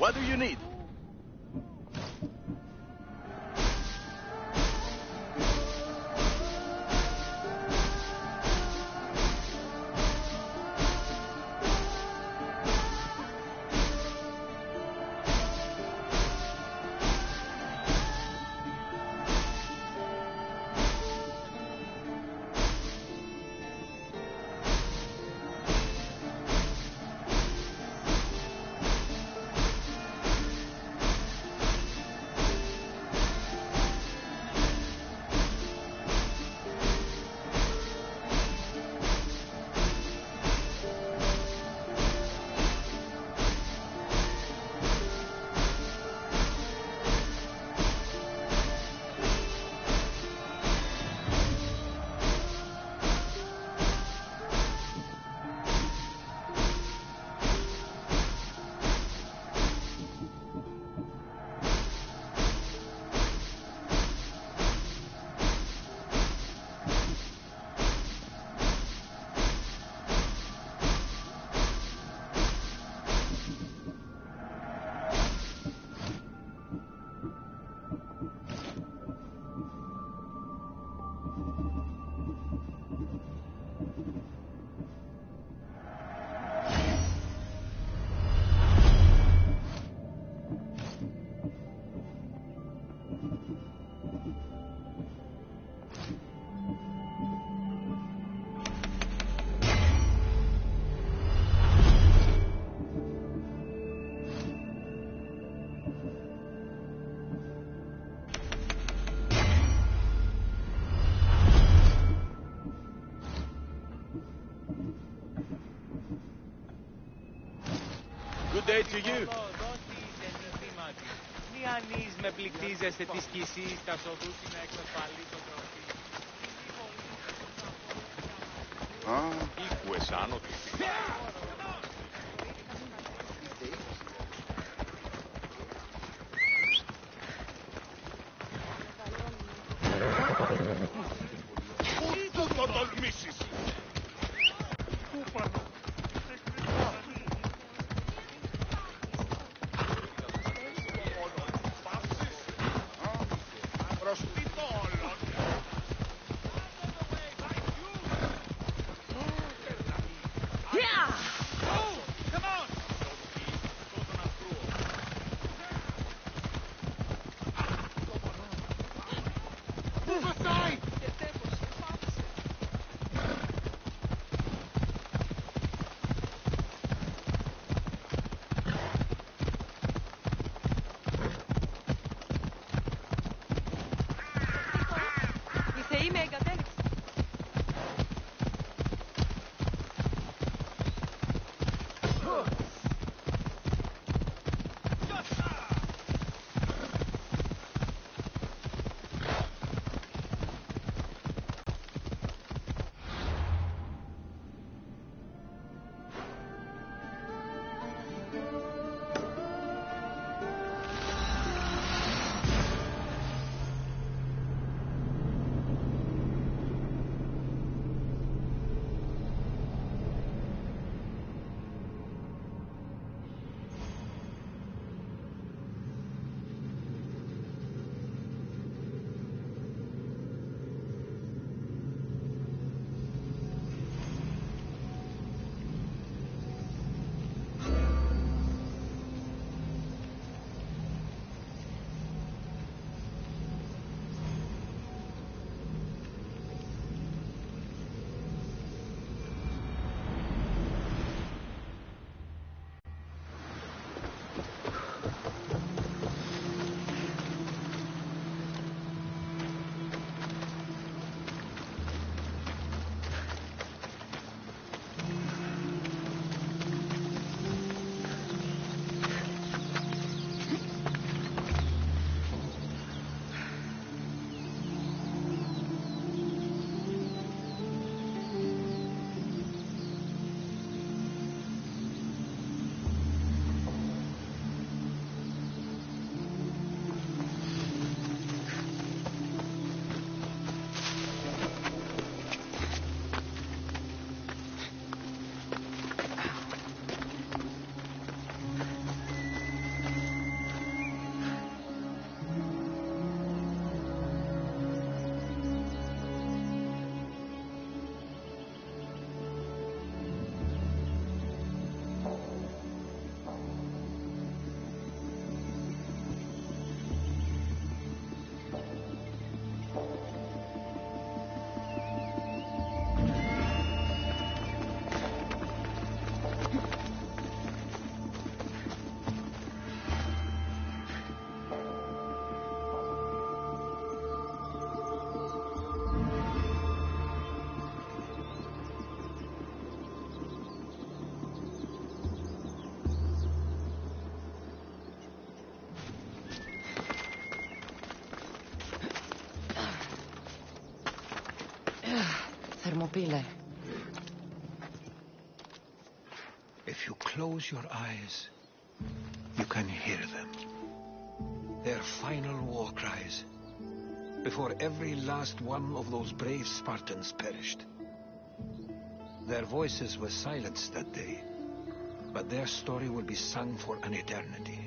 What do you need? Good day to you. Μη ανείς με πληκτίζεστε τη σκησή στα σοδούση να εξασφαλίσει το τροφή. Ήχου εσάνω του. Πού το τολμήσεις! Πού πάνω! Thermopylae. If you close your eyes, you can hear them. Their final war cries, before every last one of those brave Spartans perished. Their voices were silenced that day, but their story will be sung for an eternity.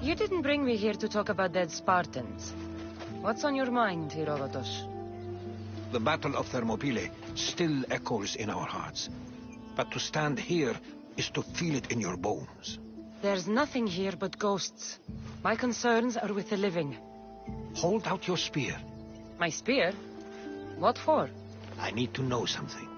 You didn't bring me here to talk about dead Spartans. What's on your mind, Herodotus? The Battle of Thermopylae still echoes in our hearts. But to stand here is to feel it in your bones. There's nothing here but ghosts. My concerns are with the living. Hold out your spear. My spear? What for? I need to know something.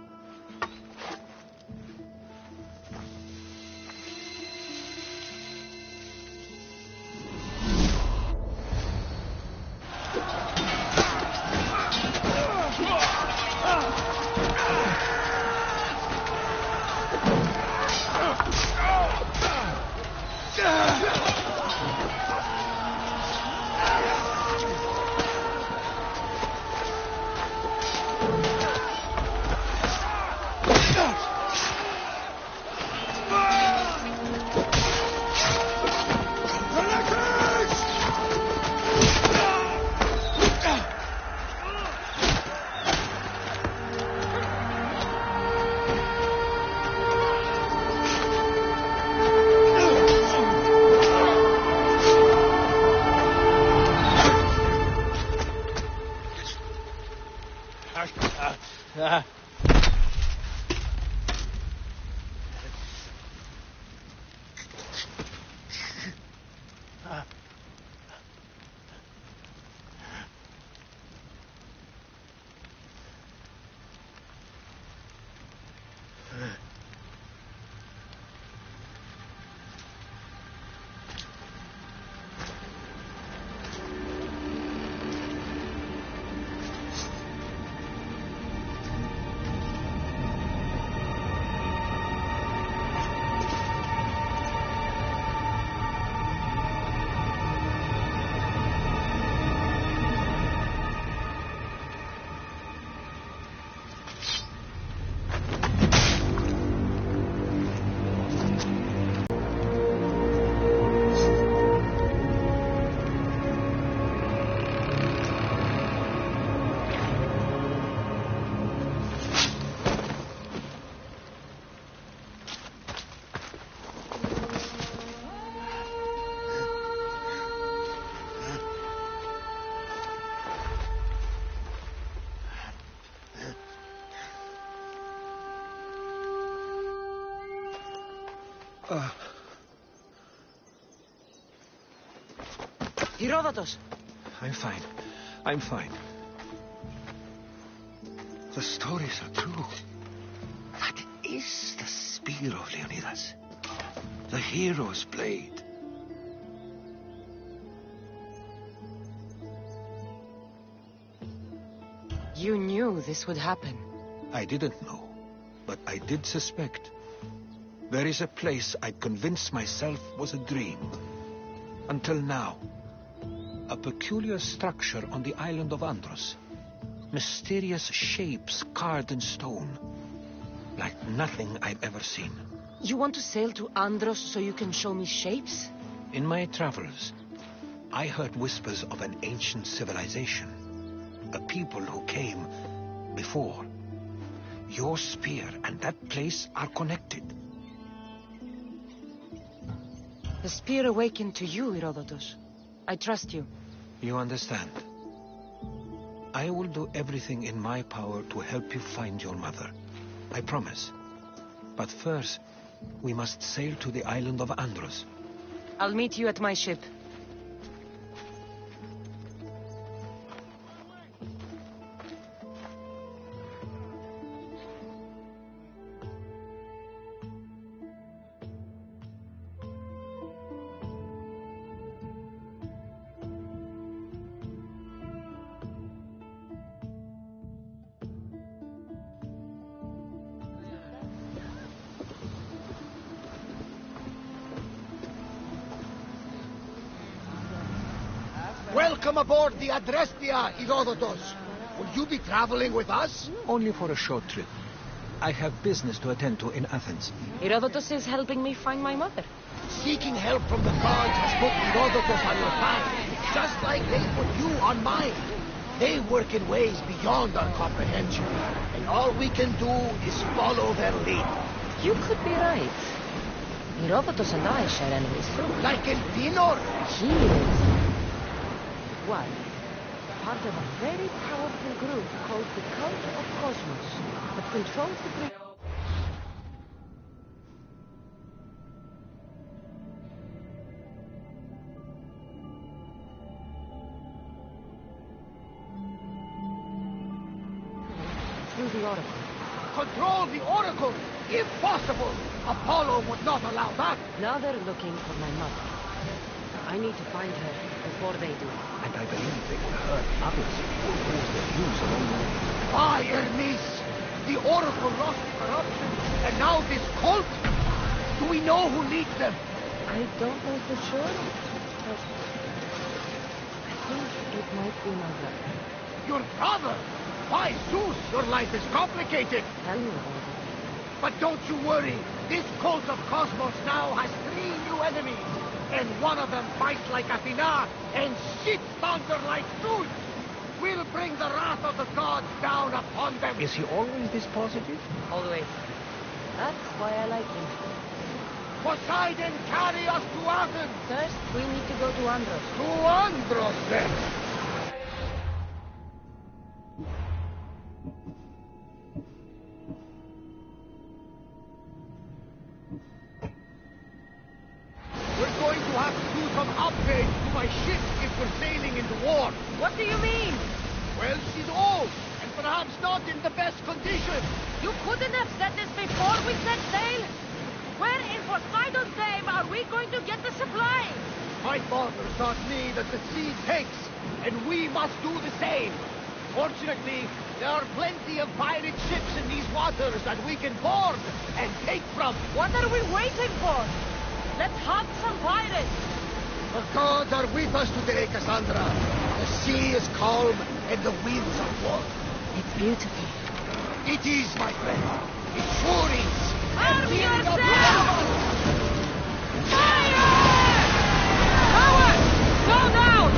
Herodotus! I'm fine. I'm fine. The stories are true. That is the spear of Leonidas. The hero's blade. You knew this would happen. I didn't know, but I did suspect. There is a place I'd convinced myself was a dream. Until now. A peculiar structure on the island of Andros. Mysterious shapes carved in stone. Like nothing I've ever seen. You want to sail to Andros so you can show me shapes? In my travels, I heard whispers of an ancient civilization. A people who came before. Your spear and that place are connected. The spear awakened to you, Herodotus. I trust you. You understand. I will do everything in my power to help you find your mother. I promise. But first, we must sail to the island of Andros. I'll meet you at my ship. Welcome aboard the Adrestia, Herodotus. Will you be traveling with us? Only for a short trip. I have business to attend to in Athens. Herodotus is helping me find my mother. Seeking help from the gods has put Herodotus on your path, just like they put you on mine. They work in ways beyond our comprehension, and all we can do is follow their lead. You could be right. Herodotus and I share enemies too. Like Elpinor? He is. What? Part of a very powerful group called the Cult of Cosmos that controls the Greek. Through the Oracle. Control the Oracle! If possible! Apollo would not allow that! Now they're looking for my mother. I need to find her before they do. And I believe they will hurt others who oppose their views along the way. Why, Hermes? The Oracle lost corruption, and now this cult? Do we know who leads them? I don't know for sure, but I think it might be my brother. Your brother? Why, Zeus, your life is complicated. Tell me about it. But don't you worry. This cult of Cosmos now has 3 new enemies. And one of them fights like Athena and shits thunder like Zeus. We'll bring the wrath of the gods down upon them. Is he always this positive? Always. That's why I like him. Poseidon, carry us to Athens. First, we need to go to Andros. To Andros, then. We're going to have to do some upgrades to my ship if we're sailing into war. What do you mean? Well, she's old, and perhaps not in the best condition. You couldn't have said this before we set sail? Where in Poseidon's name are we going to get the supplies? My father taught me that the sea takes, and we must do the same. Fortunately, there are plenty of pirate ships in these waters that we can board and take from. What are we waiting for? Let's hunt some pirates. The gods are with us today, Cassandra. The sea is calm, and the winds are warm. It's beautiful. It is, my friend. It sure is. Arm yourself! Fire! Power! Slow down!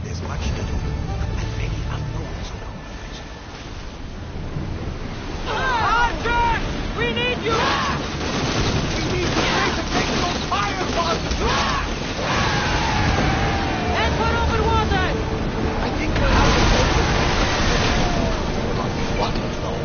There's much to do, and many unknowns on our horizon. Archer! We need you! We need to take those firebombs! Head for open water! I think we'll have to go on these waters, though.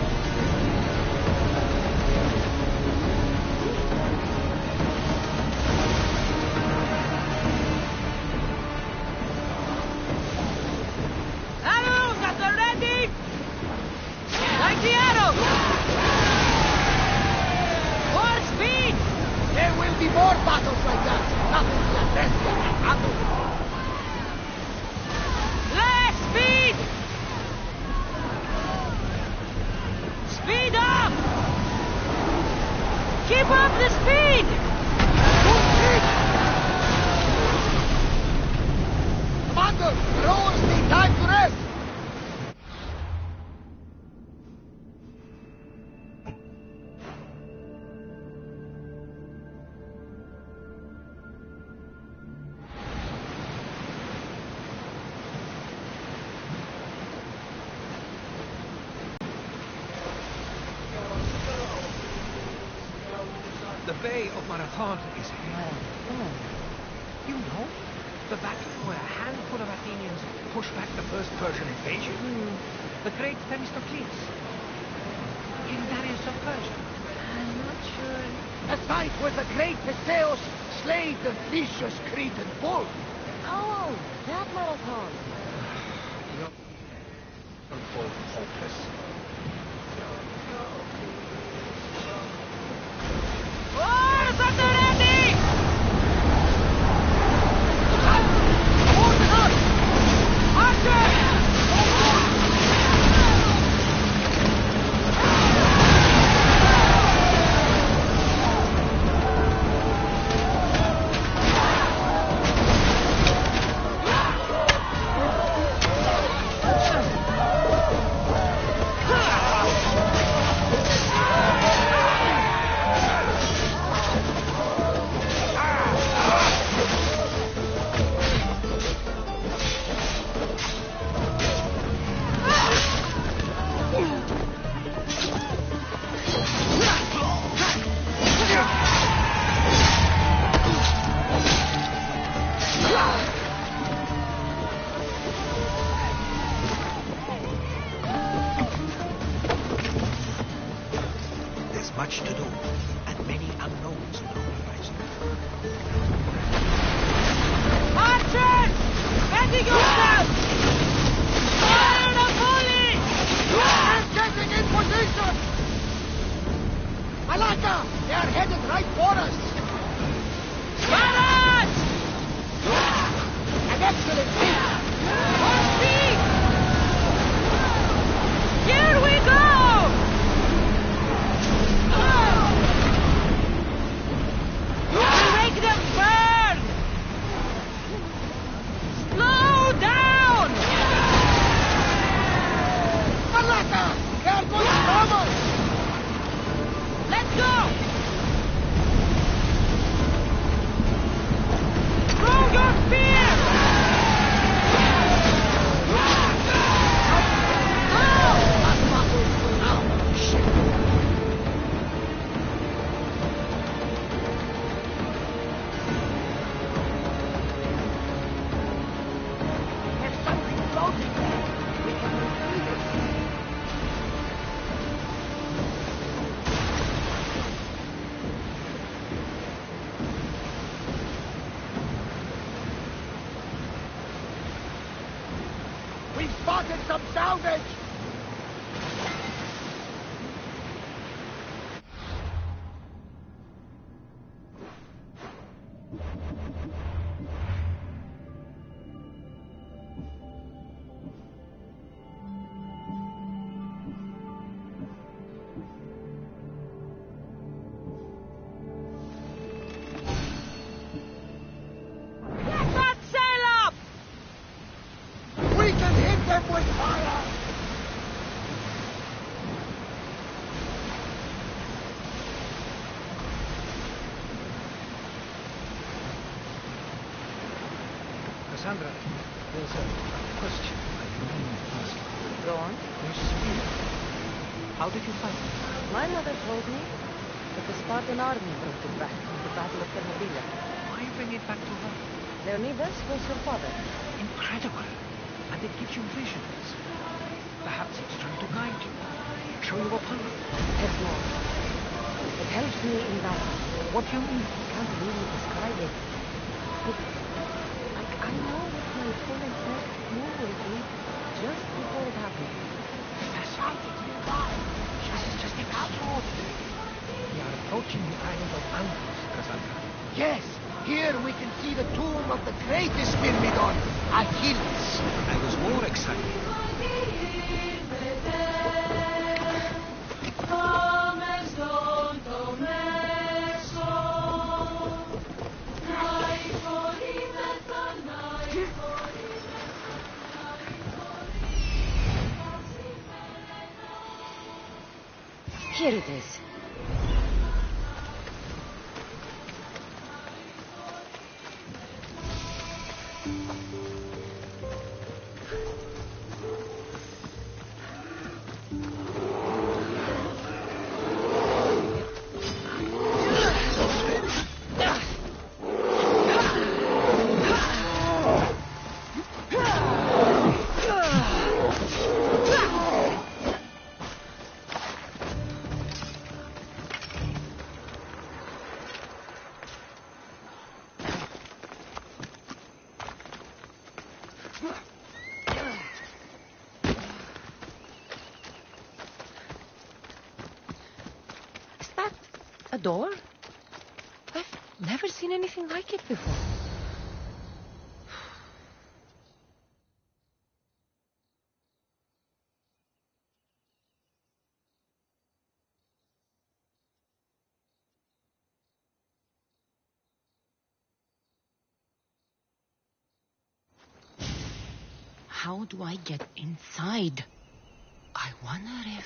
Arrows at the ready! Like the arrow! More speed! There will be more battles like that. Nothing the Adrestia can handle. Less speed! Speed up! Keep up the speed! Commander, the rowers need time to rest. The Bay of Marathon is here. You know, the battle where a handful of Athenians pushed back the first Persian invasion. The great Themistocles. King Darius of Persia. I'm not sure. A sight where the great Theseus slayed the vicious Cretan bull. Oh, That marathon. You're both hopeless. Oh, something ready! There's much to do, and many unknowns on the horizon. Archers! Ready yourself! Fire the volley! I'm getting in position! Malaka! They are headed right for us! Barrage! An excellent hit! On feet! Here we go! Make them burn! Slow down! Malaka! They are going to bomb us! Let's go! Throw your spear! There's something floating there! We can retrieve it! We've spotted some salvage! Get that sail up! We can hit them with fire! Cassandra, there's a question I mean to ask you. Go on. Your spear. How did you find it? My mother told me that the Spartan army brought it back from the Battle of Thermopylae. Why bring it back to her? Leonidas was your father. Incredible. And it gives you visions. Perhaps it's trying to guide you. Show you a path. Yes, Lord. It helps me in battle. What do you mean? I can't really describe it. I know what my opponent's next move will be just before it happens. This is just extraordinary. We are approaching the island of Andros, Cassandra. Yes, here we can see the tomb of the greatest Myrmidon, Achilles. I was more excited. Here it is. A door? I've never seen anything like it before. How do I get inside? I wonder if...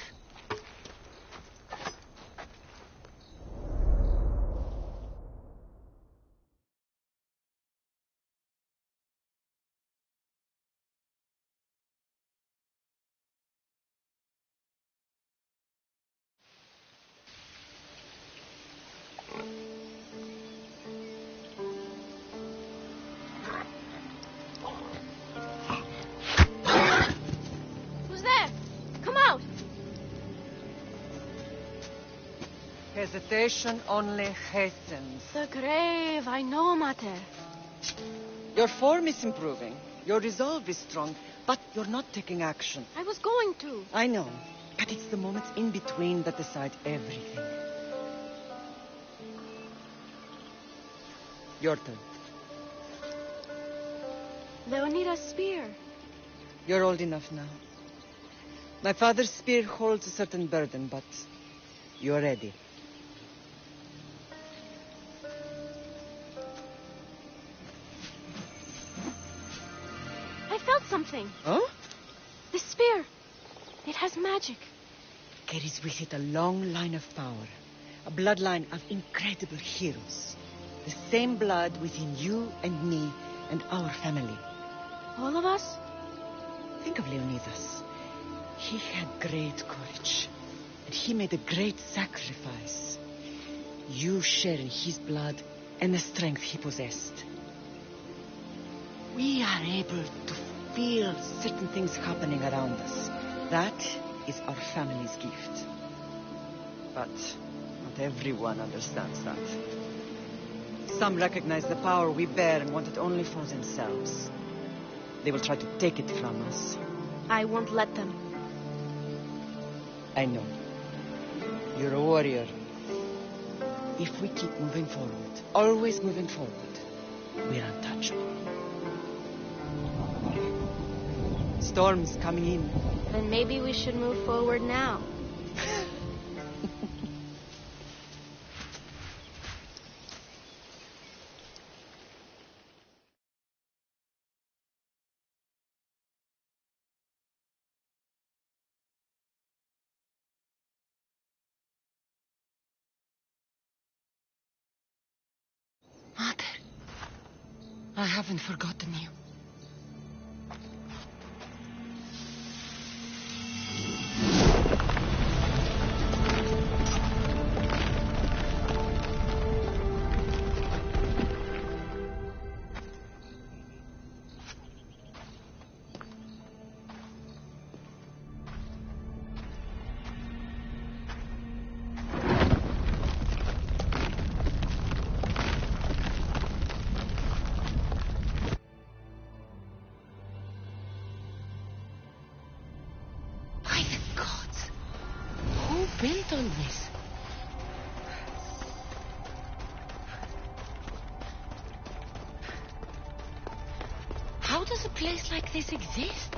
Who's there? Come out! Hesitation only hastens. The grave, I know, Mater. Your form is improving. Your resolve is strong, but you're not taking action. I was going to. I know, but it's the moments in between that decide everything. Your turn. Leonida's spear. You're old enough now. My father's spear holds a certain burden, but you're ready. I felt something. Oh? The spear. It has magic. Carries with it a long line of power. A bloodline of incredible heroes. The same blood within you and me and our family. All of us? Think of Leonidas. He had great courage. And he made a great sacrifice. You share in his blood and the strength he possessed. We are able to feel certain things happening around us. That is our family's gift. But not everyone understands that. Some recognize the power we bear and want it only for themselves. They will try to take it from us. I won't let them. I know. You're a warrior. If we keep moving forward, always moving forward, we're untouchable. Storm's coming in. Then maybe we should move forward now. Mater, I haven't forgotten you. By the gods, who built all this? How does a place like this exist?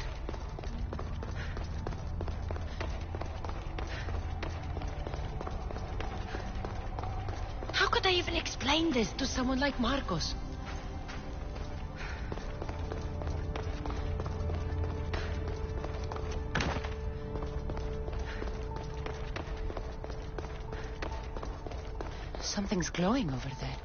How could I even explain this to someone like Marcos? Something's glowing over there.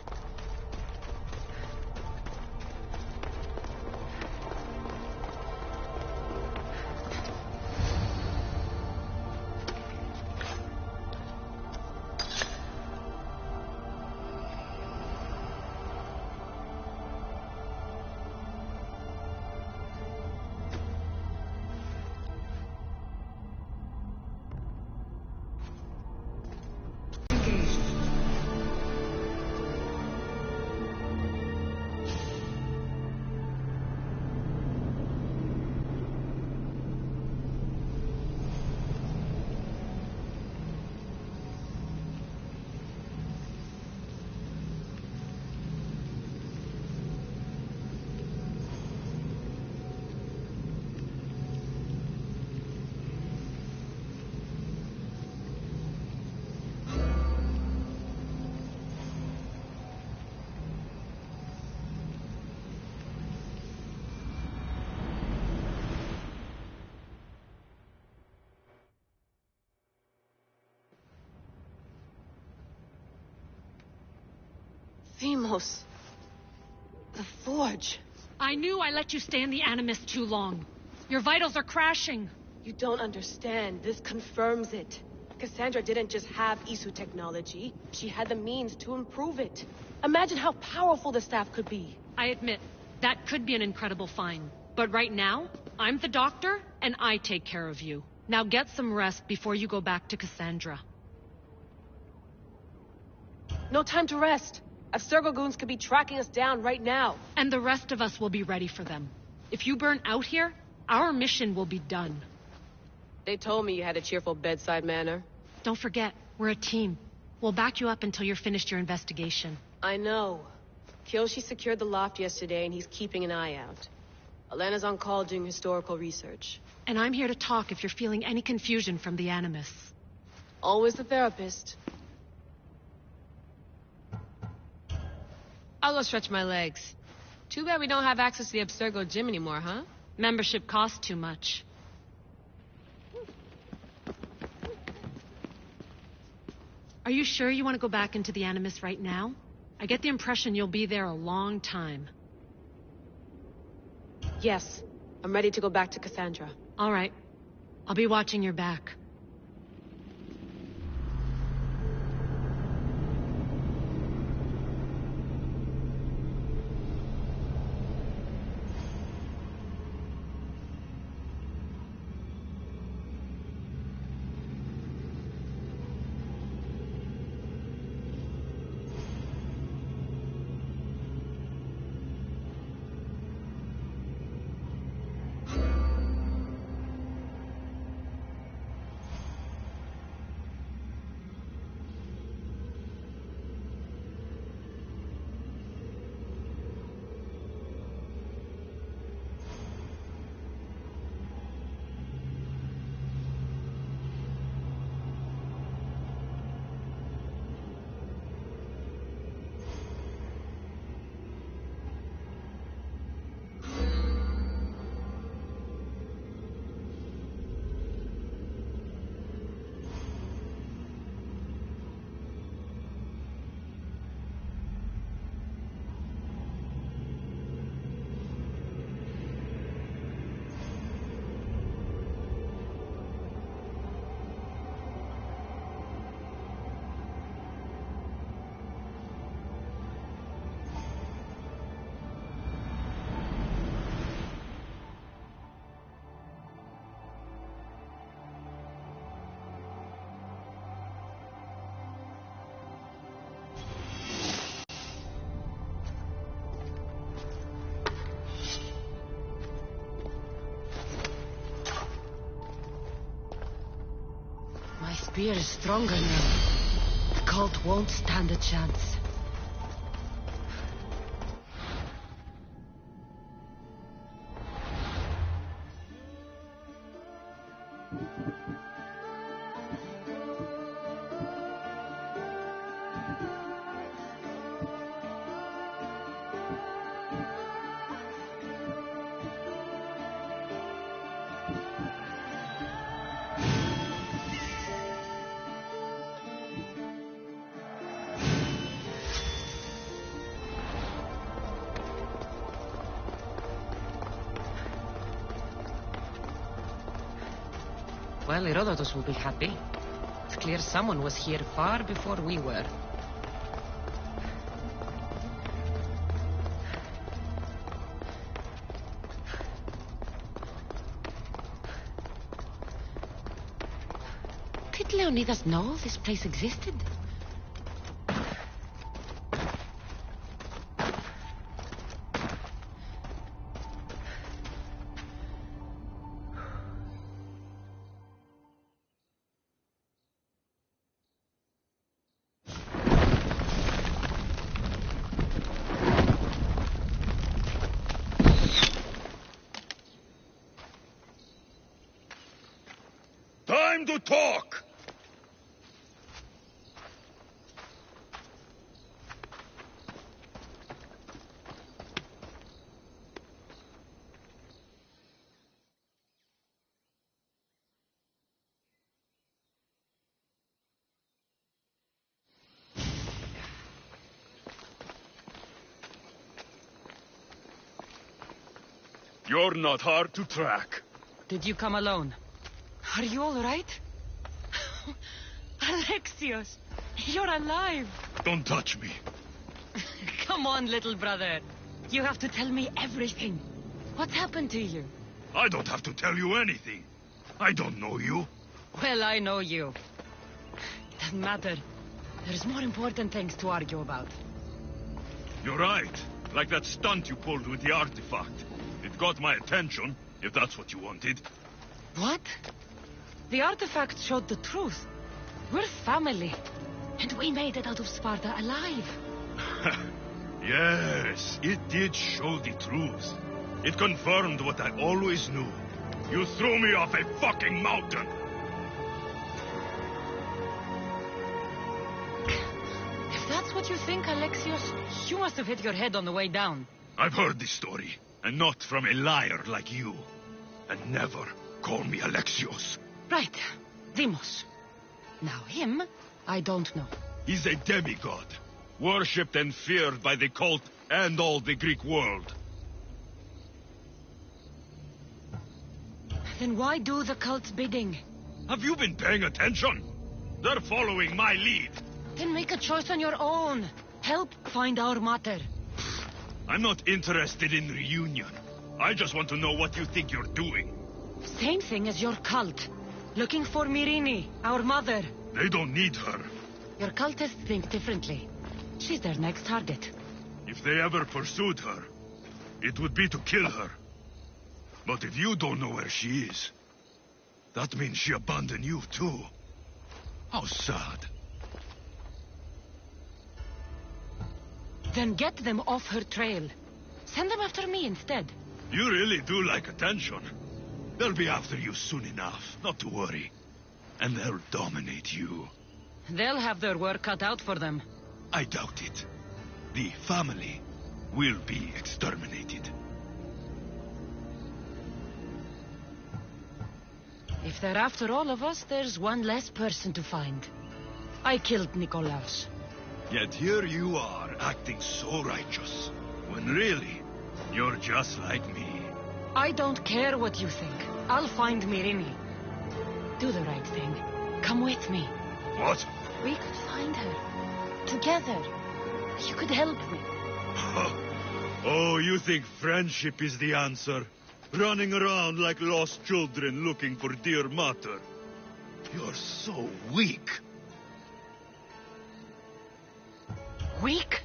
Themos. The Forge. I knew I let you stay in the Animus too long. Your vitals are crashing. You don't understand. This confirms it. Cassandra didn't just have Isu technology. She had the means to improve it. Imagine how powerful the staff could be. I admit, that could be an incredible find. But right now, I'm the doctor, and I take care of you. Now get some rest before you go back to Cassandra. No time to rest. Abstergo goons could be tracking us down right now. And the rest of us will be ready for them. If you burn out here, our mission will be done. They told me you had a cheerful bedside manner. Don't forget, we're a team. We'll back you up until you're finished your investigation. I know. Kyoshi secured the loft yesterday, and he's keeping an eye out. Elena's on call doing historical research. And I'm here to talk if you're feeling any confusion from the Animus. Always the therapist. I'll go stretch my legs. Too bad we don't have access to the Abstergo gym anymore, huh? Membership costs too much. Are you sure you want to go back into the Animus right now? I get the impression you'll be there a long time. Yes. I'm ready to go back to Cassandra. All right. I'll be watching your back. My spear is stronger now. The cult won't stand a chance. Well, Herodotus will be happy. It's clear someone was here far before we were. Did Leonidas know this place existed? Time to talk! You're not hard to track. Did you come alone? Are you all right? Alexios, you're alive. Don't touch me. Come on, little brother. You have to tell me everything. What's happened to you? I don't have to tell you anything. I don't know you. Well, I know you. It doesn't matter. There's more important things to argue about. You're right. Like that stunt you pulled with the artifact. It got my attention, if that's what you wanted. What? The artifact showed the truth. We're family. And we made it out of Sparta alive. Yes, it did show the truth. It confirmed what I always knew. You threw me off a fucking mountain! If that's what you think, Alexios, you must have hit your head on the way down. I've heard this story, and not from a liar like you. And never call me Alexios. Right. Demos. Now him, I don't know. He's a demigod, worshipped and feared by the cult and all the Greek world. Then why do the cult's bidding? Have you been paying attention? They're following my lead. Then make a choice on your own. Help find our mater. I'm not interested in reunion. I just want to know what you think you're doing. Same thing as your cult. Looking for Myrrine, our mother. They don't need her. Your cultists think differently. She's their next target. If they ever pursued her, it would be to kill her. But if you don't know where she is, that means she abandoned you too. How sad. Then get them off her trail. Send them after me instead. You really do like attention. They'll be after you soon enough, not to worry. And they'll dominate you. They'll have their work cut out for them. I doubt it. The family will be exterminated. If they're after all of us, there's one less person to find. I killed Nikolaos. Yet here you are, acting so righteous. When really, you're just like me. I don't care what you think. I'll find Myrrine. Do the right thing. Come with me. What? We could find her. Together. You could help me. Oh, you think friendship is the answer? Running around like lost children looking for dear mater. You're so weak. Weak?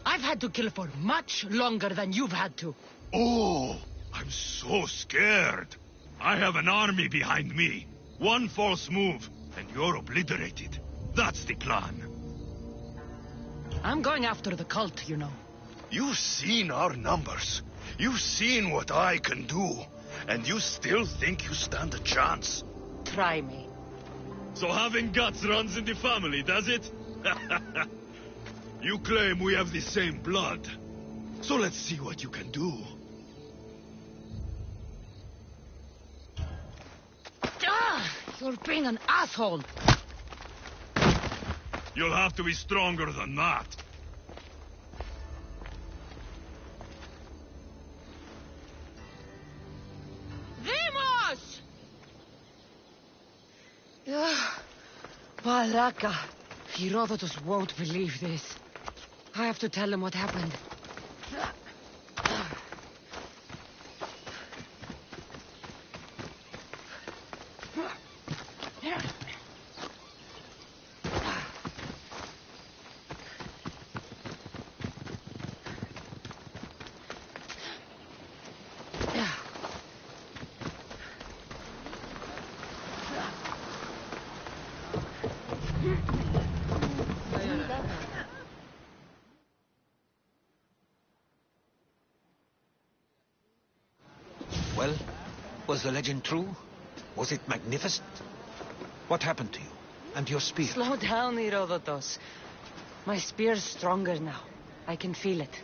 I've had to kill for much longer than you've had to. Oh, I'm so scared. I have an army behind me. One false move, and you're obliterated. That's the plan. I'm going after the cult, you know. You've seen our numbers. You've seen what I can do. And you still think you stand a chance? Try me. So having guts runs in the family, does it? You claim we have the same blood. So let's see what you can do. You're being an asshole. You'll have to be stronger than that. Demos! Baraka. Herodotus won't believe this. I have to tell him what happened. Well, was the legend true? Was it magnificent? What happened to you? And your spear? Slow down, Herodotus. My spear's stronger now. I can feel it.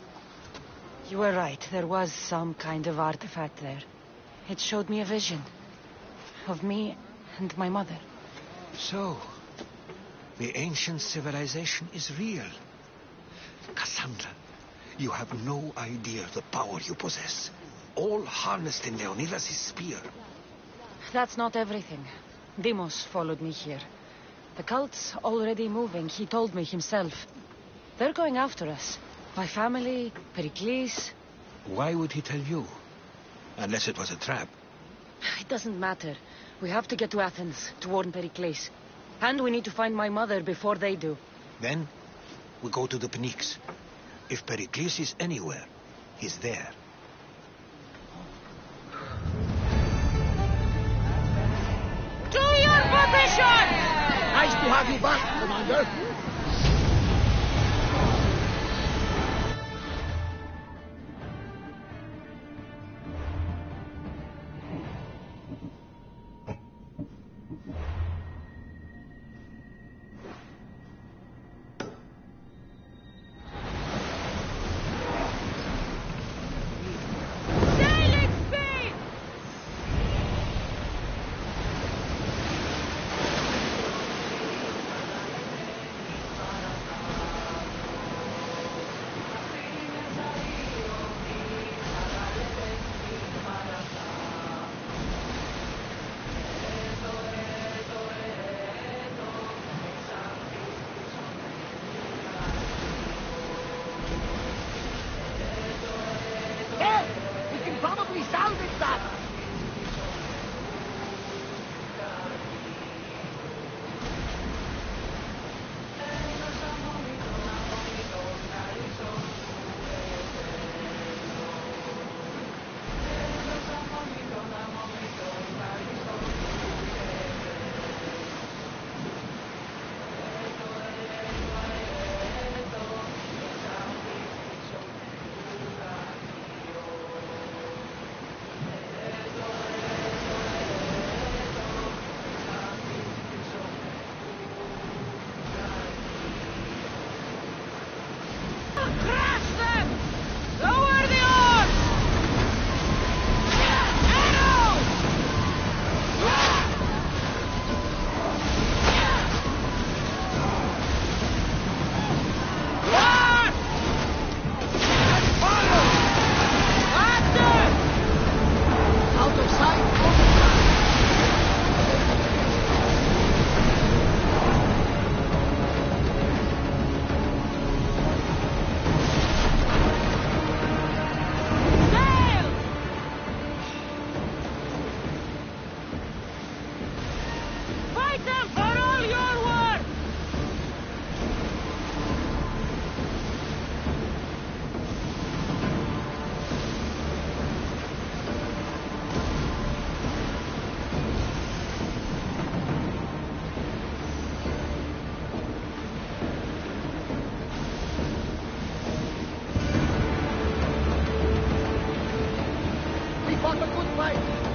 You were right. There was some kind of artifact there. It showed me a vision. Of me and my mother. So, the ancient civilization is real. Cassandra, you have no idea the power you possess. all harnessed in Leonidas' spear. That's not everything. Deimos followed me here. The cult's already moving, he told me himself. They're going after us. My family, Pericles. Why would he tell you? Unless it was a trap. It doesn't matter. We have to get to Athens, to warn Pericles. And we need to find my mother before they do. Then, we go to the Pnyx. If Pericles is anywhere, he's there. To your position! Nice to have you back, Commander. Probably salvage that!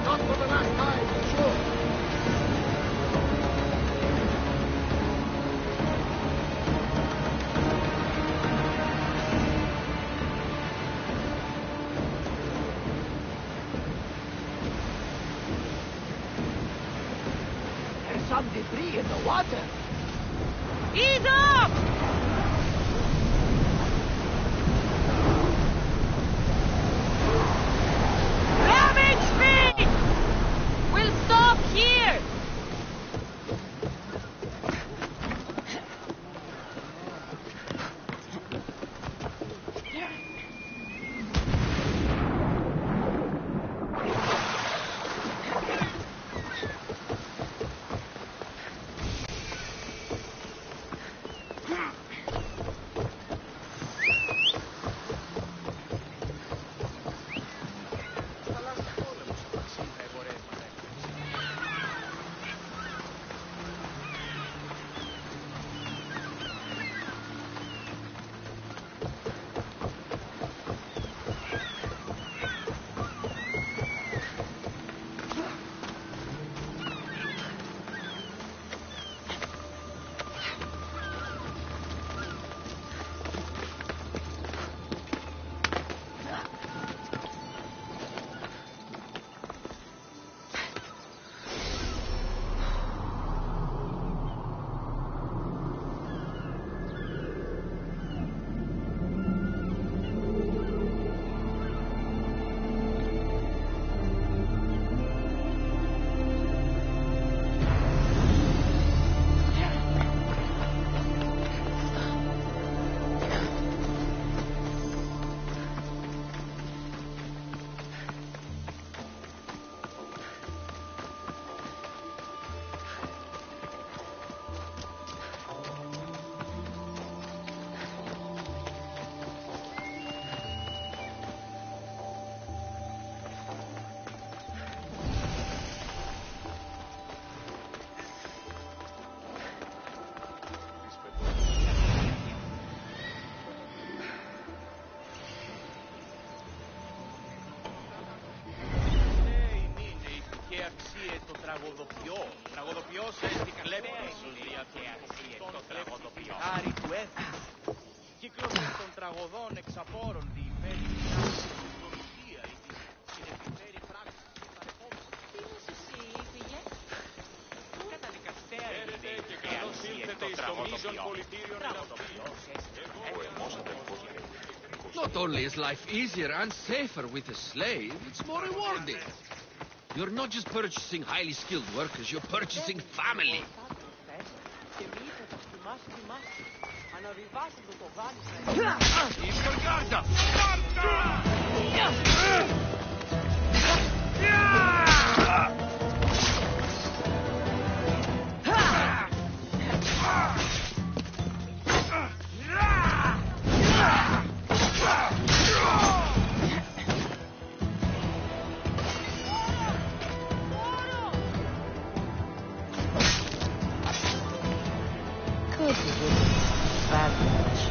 Not for the last time, sure. There's some debris in the water. Ease up! Here! Βλέπετε και αξιετό τραγωδοποιό. Χάρη του έθνου. Κύκλος των τραγωδών εξαπόρων διηφέρει μια αυτονομία και επιφέρει πράξεις και παρεχόμενες. Τι είναι εσύ, πήγε? Καταδικαστέρνει και καλώς ήλθετε στο μείζον πολιτήριο τραγωδοποιός. Not only is life easier and safer with a slave, it's more rewarding. You're not just purchasing highly skilled workers, you're purchasing family. Good riddance, bad match.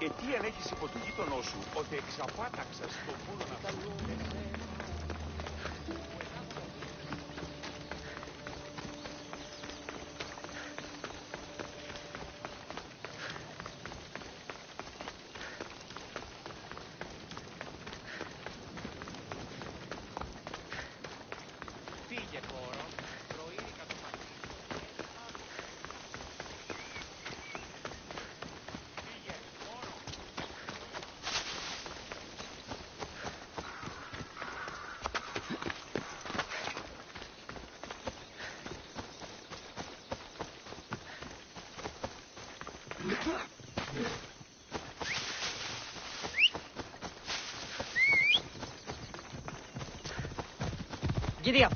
Και τι ελέγχεις υπό του γείτονό σου, ότι εξαπάταξας τον πόνο να φύγε χώρο, προείρικα το μαθή. Φύγε, χώρο. Giddy up.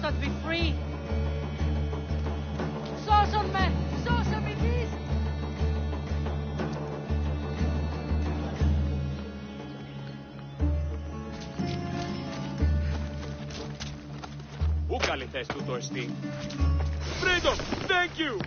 let us be free. Σώσον' σώσε με δεις. Πού καλή θέση του το εστί. Freedom! Thank you!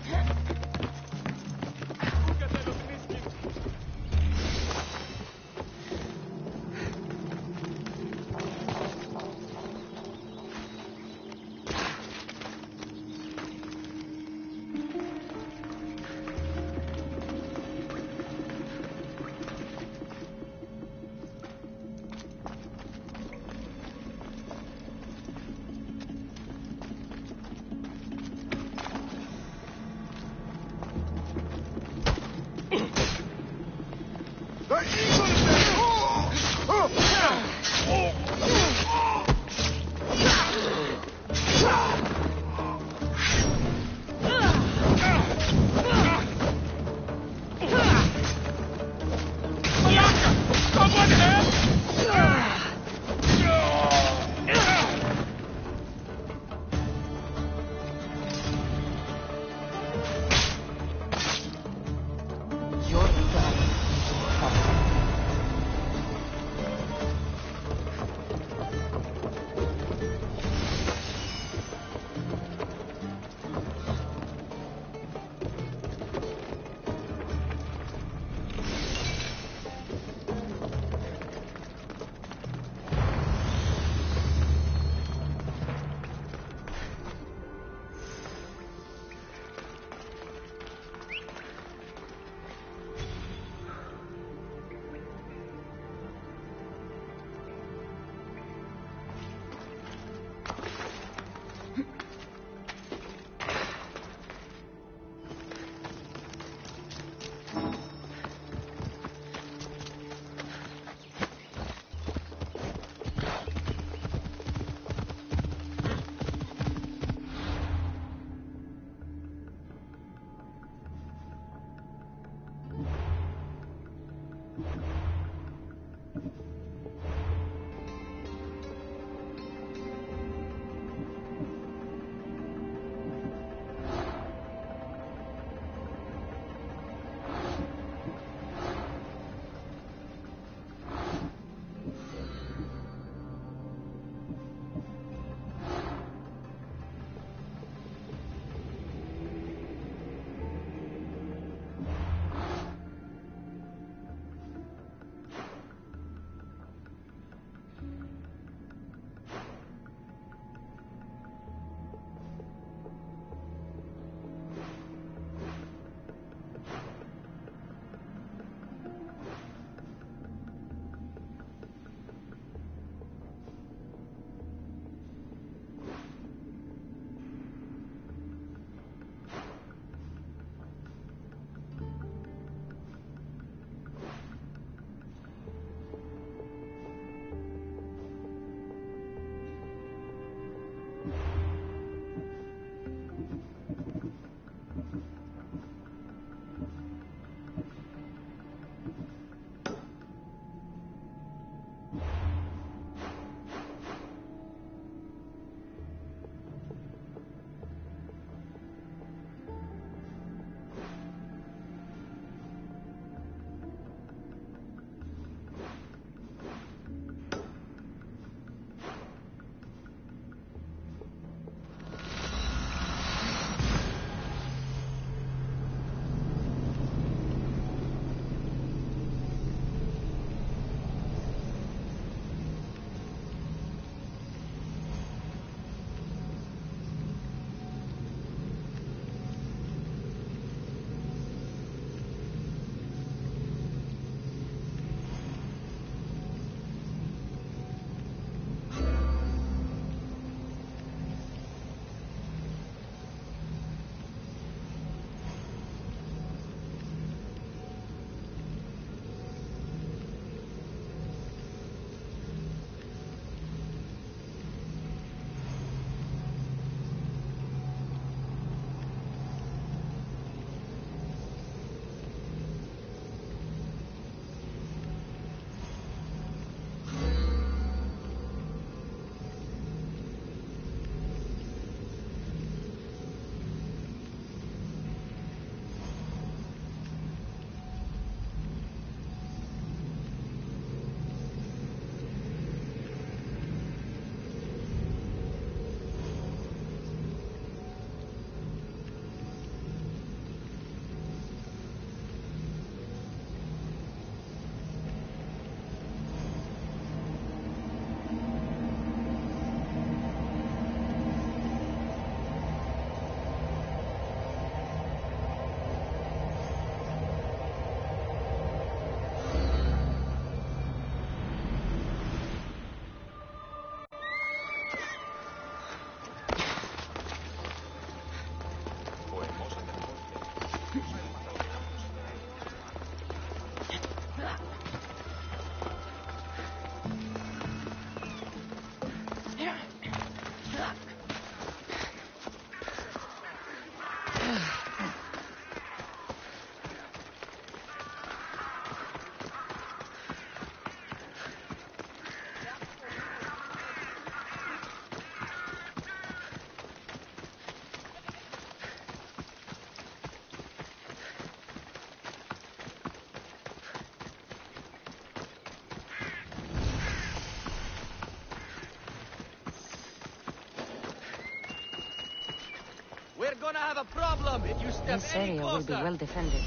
have a problem if you step This any area will be closer. well defended.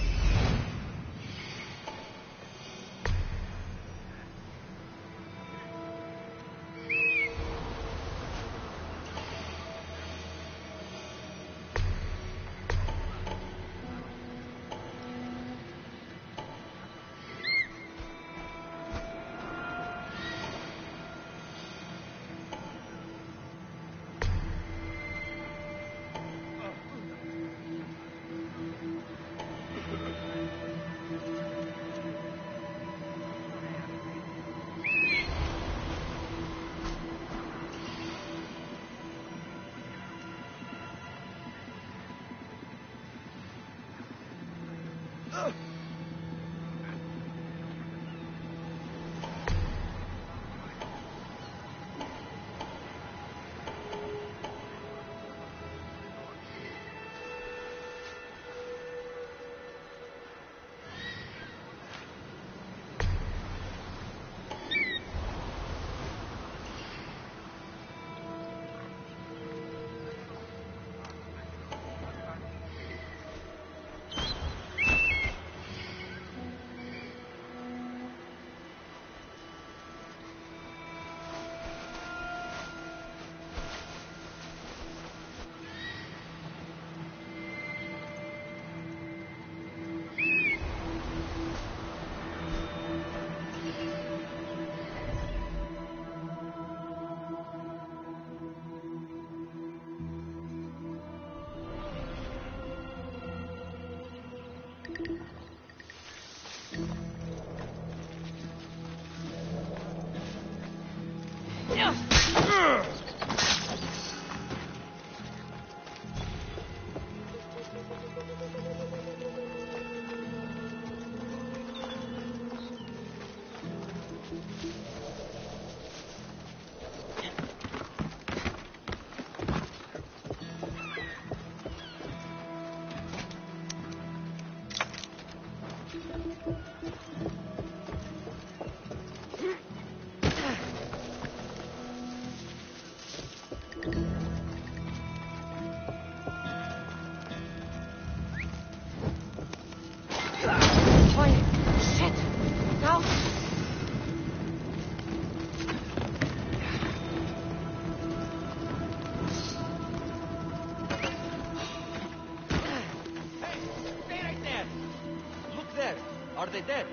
Are they dead?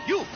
You!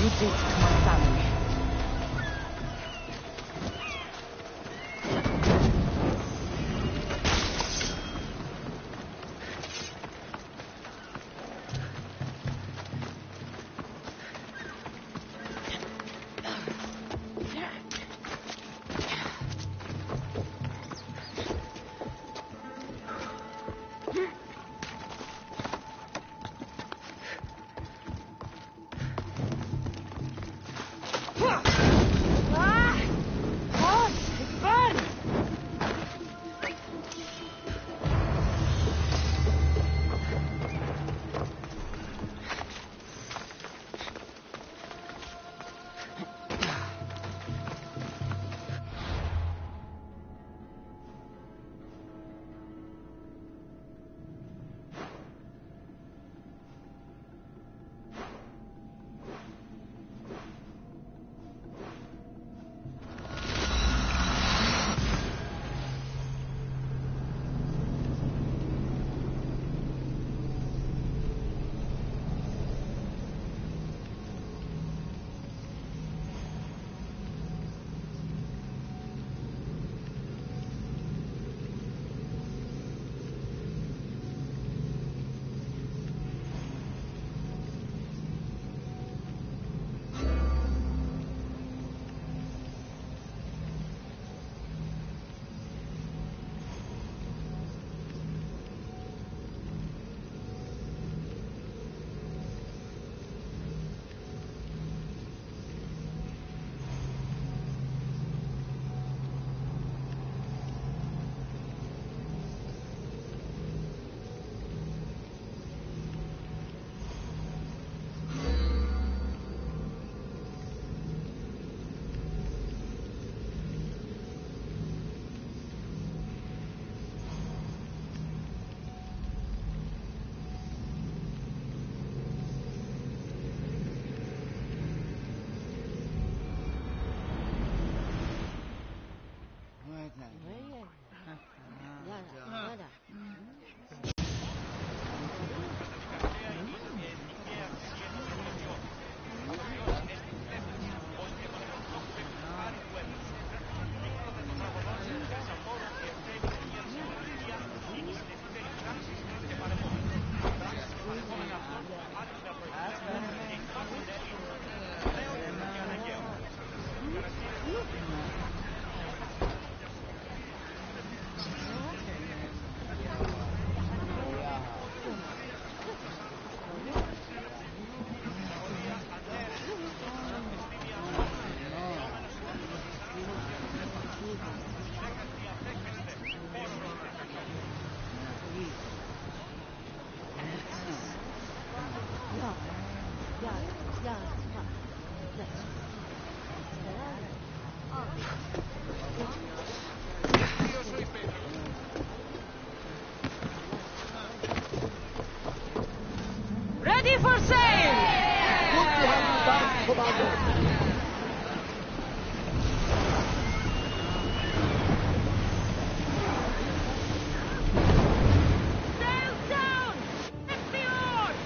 You did to my family. Ready for sail! Good to have you back, Commander. Sails down! Lift the oars!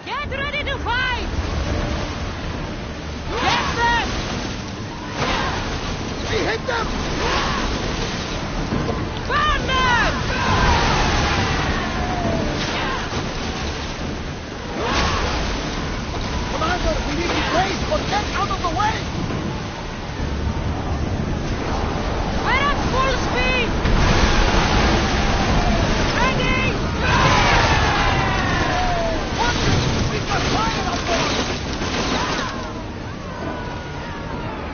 Get ready to fight! Get them! We hit them! Burn them! Commander, we need to brace, but get out of the way! We're at full speed! Ready! We got fire on board!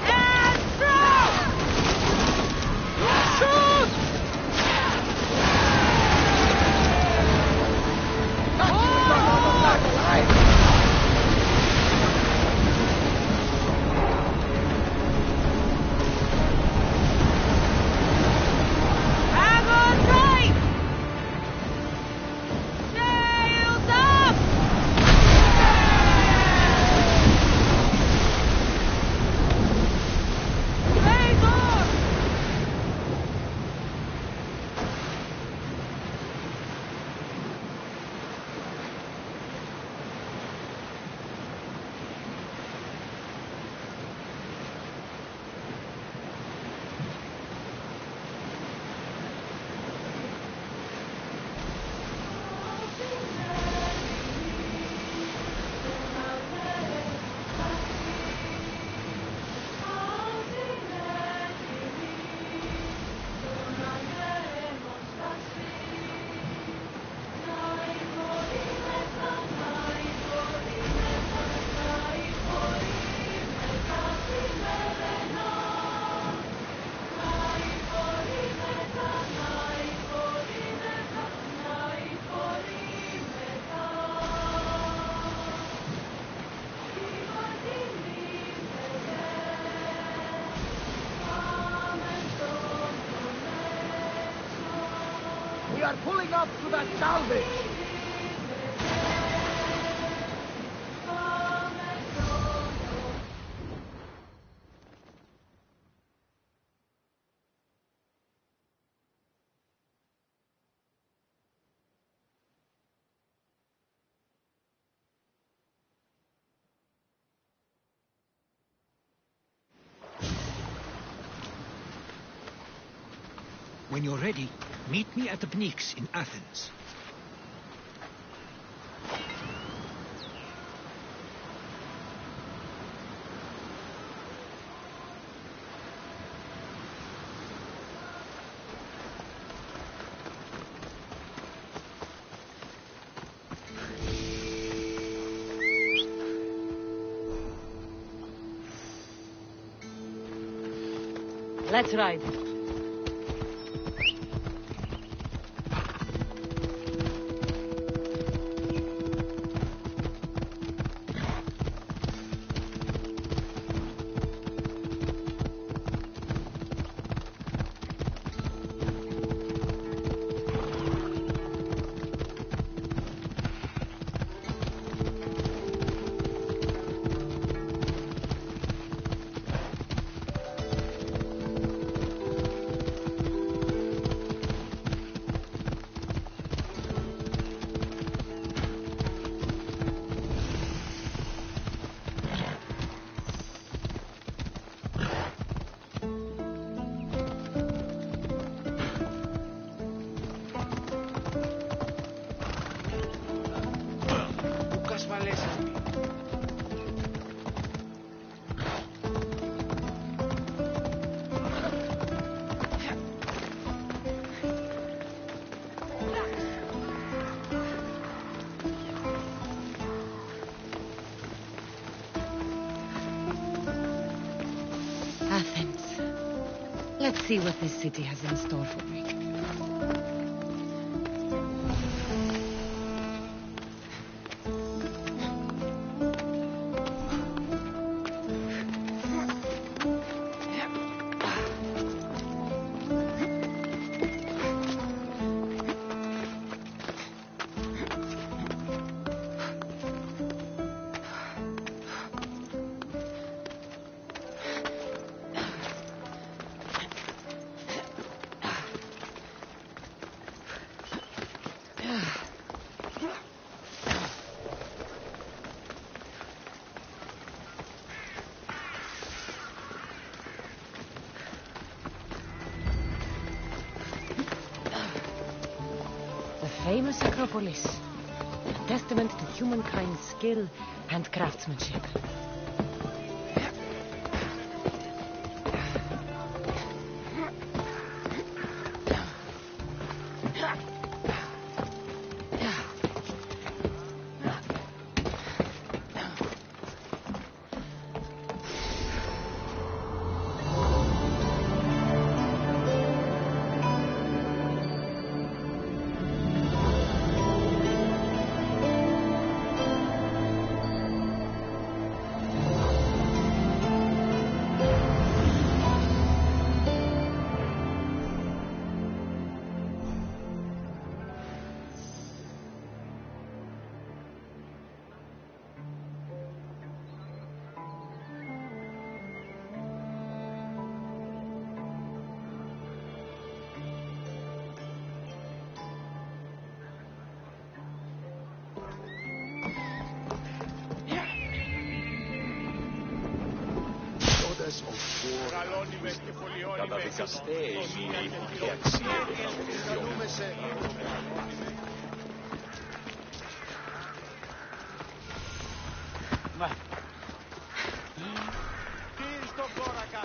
And throw! are pulling up to that salvage! When you're ready, meet me at the Pnyx in Athens. Let's ride. Athens. Let's see what this city has in store for me. Famous Acropolis, a testament to humankind's skill and craftsmanship. Καταδικαστέοι και αξίοι Τι στον κόρακα.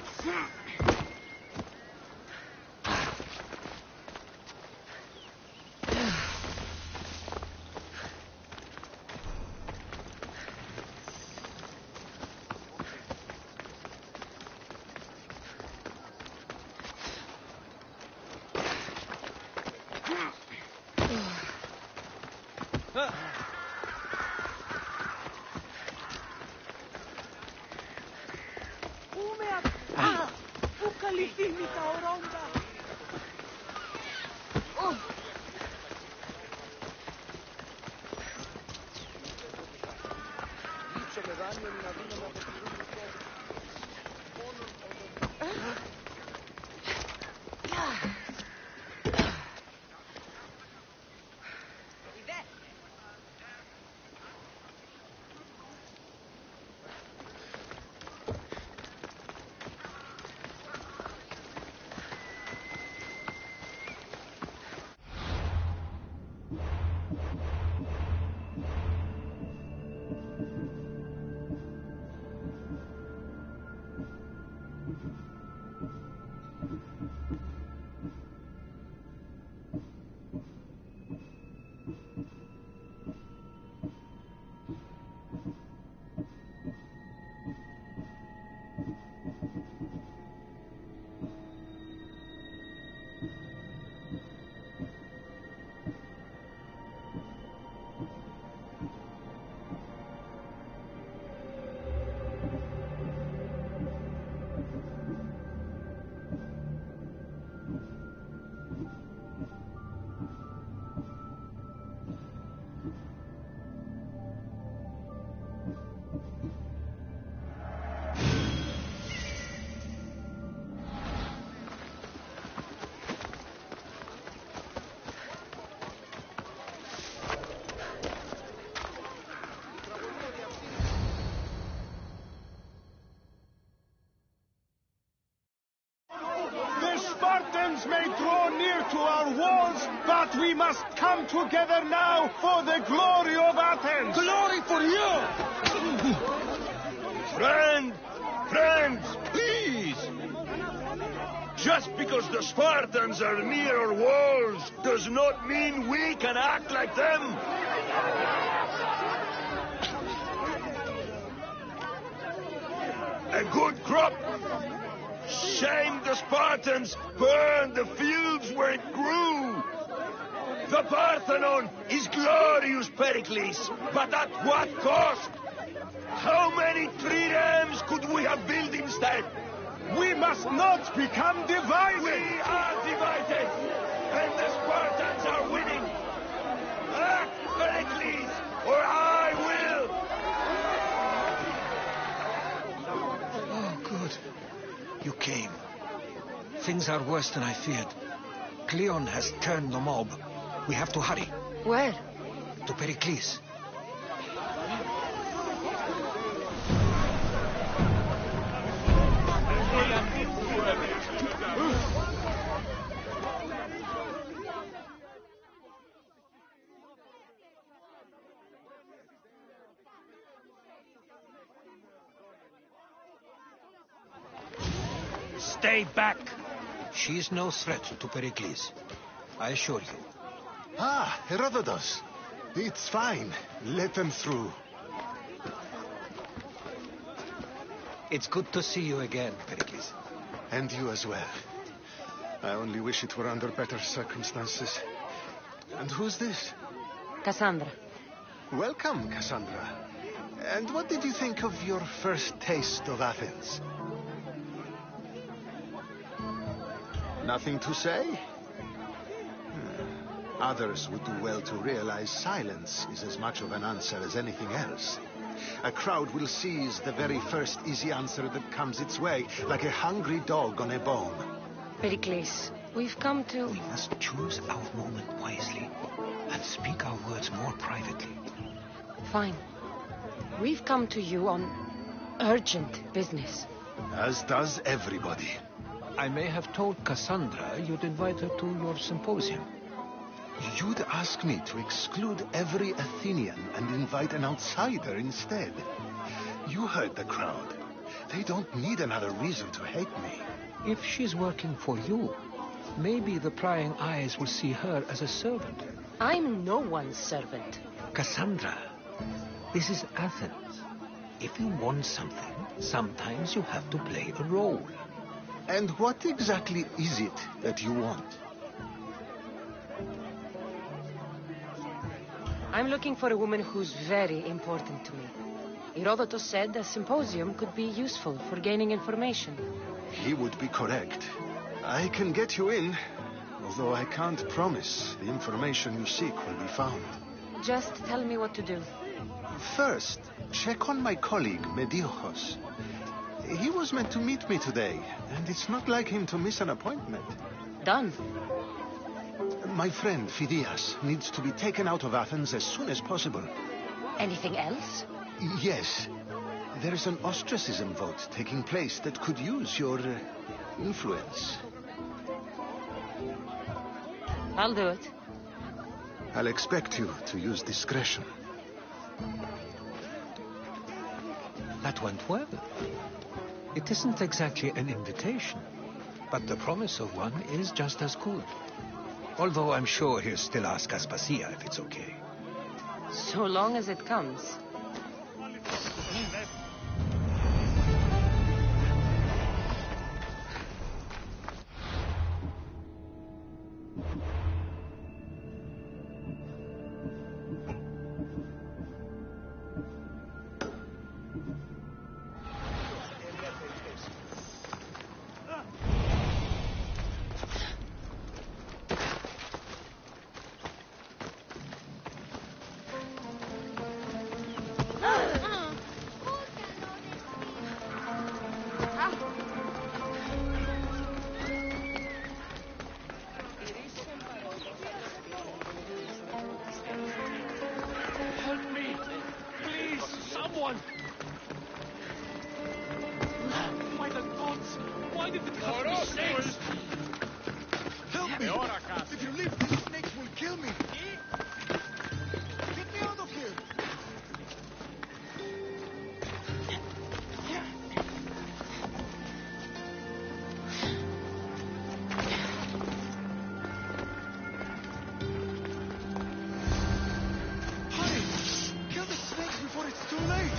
Spartans may draw near to our walls, but we must come together now for the glory of Athens! Glory for you! Friends, please! Just because the Spartans are near our walls does not mean we can act like them! A good crop! Shame the Spartans burned the fields where it grew! The Parthenon is glorious, Pericles, but at what cost? How many triremes could we have built instead? We must not become divided! We are divided, and the Spartans are winning! Act, Pericles, or I will! Oh, good. You came. Things are worse than I feared. Cleon has turned the mob. We have to hurry. Where? To Pericles. Stay back! She is no threat to Pericles. I assure you. Ah, Herodotus. It's fine. Let them through. It's good to see you again, Pericles. And you as well. I only wish it were under better circumstances. And who's this? Cassandra. Welcome, Cassandra. And what did you think of your first taste of Athens? Nothing to say? Others would do well to realize silence is as much of an answer as anything else. A crowd will seize the very first easy answer that comes its way, like a hungry dog on a bone. Pericles, we've come to... We must choose our moment wisely and speak our words more privately. Fine. We've come to you on urgent business. As does everybody. I may have told Cassandra you'd invite her to your symposium. You'd ask me to exclude every Athenian and invite an outsider instead. You heard the crowd. They don't need another reason to hate me. If she's working for you, maybe the prying eyes will see her as a servant. I'm no one's servant. Cassandra, this is Athens. If you want something, sometimes you have to play a role. And what exactly is it that you want? I'm looking for a woman who's very important to me. Herodotus said a symposium could be useful for gaining information. He would be correct. I can get you in, although I can't promise the information you seek will be found. Just tell me what to do. First, check on my colleague, Mediochos. He was meant to meet me today, and it's not like him to miss an appointment. Done. My friend, Phidias, needs to be taken out of Athens as soon as possible. Anything else? Yes. There's an ostracism vote taking place that could use your influence. I'll do it. I'll expect you to use discretion. That went well. It isn't exactly an invitation, but the promise of one is just as good. Although I'm sure he'll still ask Aspasia if it's okay. So long as it comes. If you leave, these snakes will kill me. Get me out of here. Hurry! Kill the snakes before it's too late.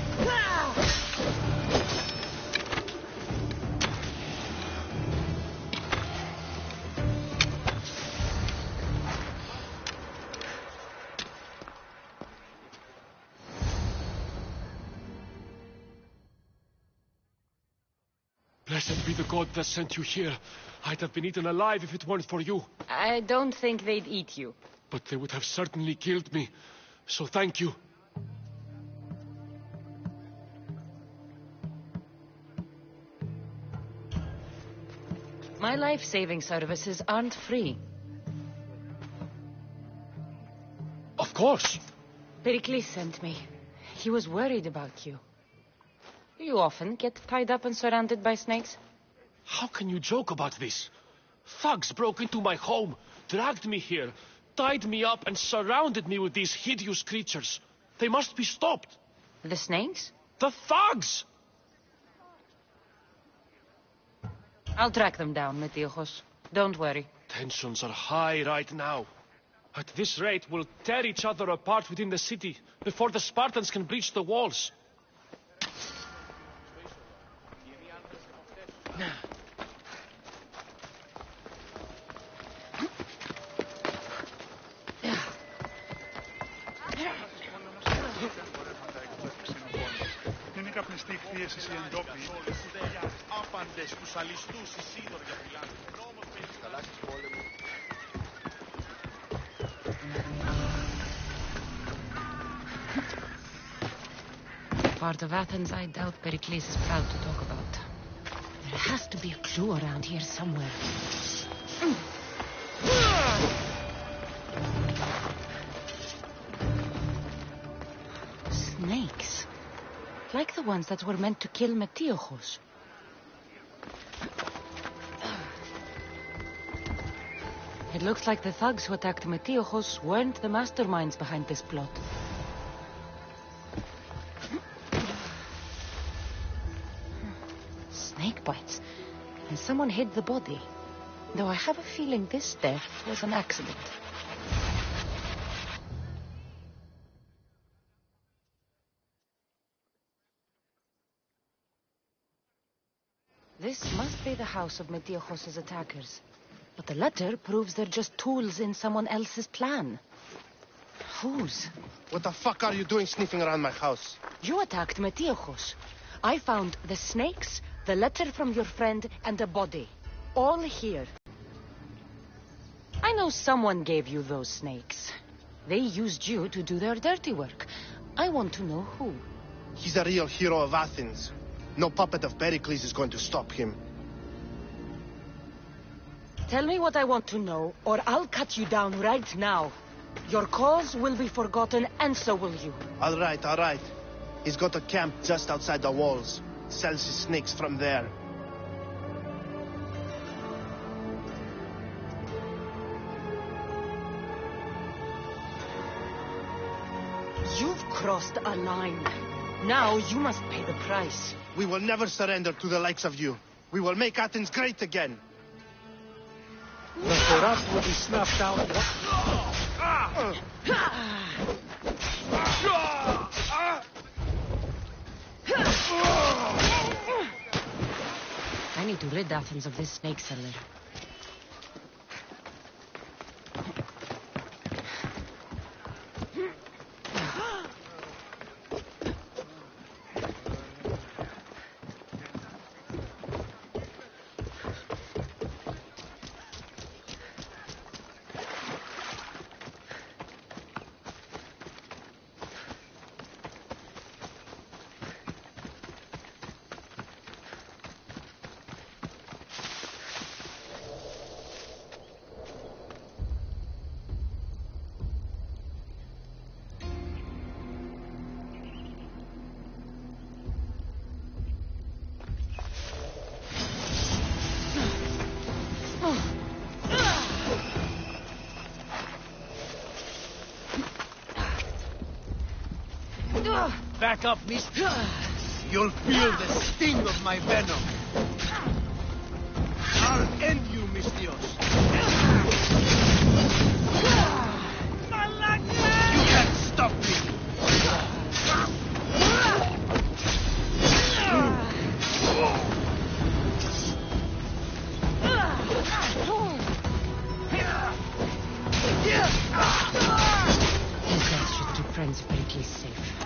Blessed be the god that sent you here. I'd have been eaten alive if it weren't for you. I don't think they'd eat you. But they would have certainly killed me. So thank you. My life-saving services aren't free. Of course. Pericles sent me. He was worried about you. Do you often get tied up and surrounded by snakes? How can you joke about this? Thugs broke into my home, dragged me here, tied me up and surrounded me with these hideous creatures. They must be stopped. The snakes? The thugs! I'll track them down, Metiojos. Don't worry. Tensions are high right now. At this rate, we'll tear each other apart within the city before the Spartans can breach the walls. Είναι καπνιστή πίεσης οι εντόπιοι. Άπαντες τους αλιστούς Ισίδωρ για φυλάνε. Νόμος με θαλάσσιες πόλεμου. Part of Athens I doubt Pericles is proud to talk about. There has to be a clue around here somewhere. Snakes. Like the ones that were meant to kill Metiojos. It looks like the thugs who attacked Metiojos weren't the masterminds behind this plot. Snake bites. And someone hid the body. Though I have a feeling this death was an accident. This must be the house of Metiojos' attackers. But the letter proves they're just tools in someone else's plan. Whose? What the fuck are you doing sniffing around my house? You attacked Metiojos. I found the snakes, the letter from your friend, and a body. All here. I know someone gave you those snakes. They used you to do their dirty work. I want to know who. He's a real hero of Athens. No puppet of Pericles is going to stop him. Tell me what I want to know, or I'll cut you down right now. Your cause will be forgotten, and so will you. All right, all right. He's got a camp just outside the walls. Sells his snakes from there. You've crossed a line. Now you must pay the price. We will never surrender to the likes of you. We will make Athens great again. The corrupt will be snuffed out. I need to rid Athens of this snake seller. Back up, mister. You'll feel the sting of my venom. I'll end you, Mistios. You can't stop me. You guys should keep friends Rayxus safe.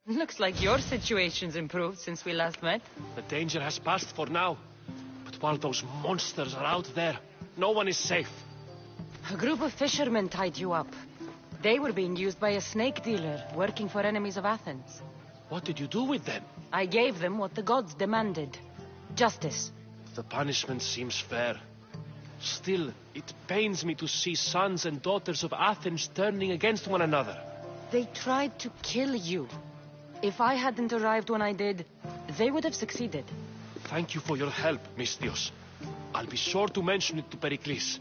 Looks like your situation's improved since we last met. The danger has passed for now. But while those monsters are out there, no one is safe. A group of fishermen tied you up. They were being used by a snake dealer working for enemies of Athens. What did you do with them? I gave them what the gods demanded. Justice. The punishment seems fair. Still, it pains me to see sons and daughters of Athens turning against one another. They tried to kill you. If I hadn't arrived when I did, they would have succeeded. Thank you for your help, Mistios. I'll be sure to mention it to Pericles.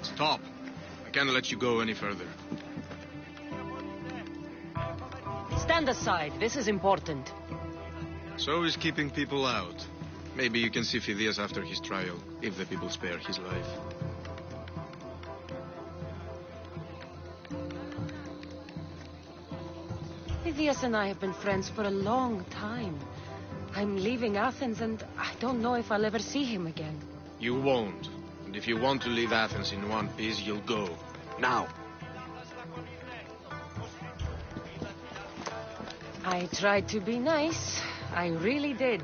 Stop. I can't let you go any further. Stand aside. This is important. So is keeping people out. Maybe you can see Phidias after his trial, if the people spare his life. Phidias and I have been friends for a long time. I'm leaving Athens and I don't know if I'll ever see him again. You won't. And if you want to leave Athens in one piece, you'll go. Now. I tried to be nice. I really did.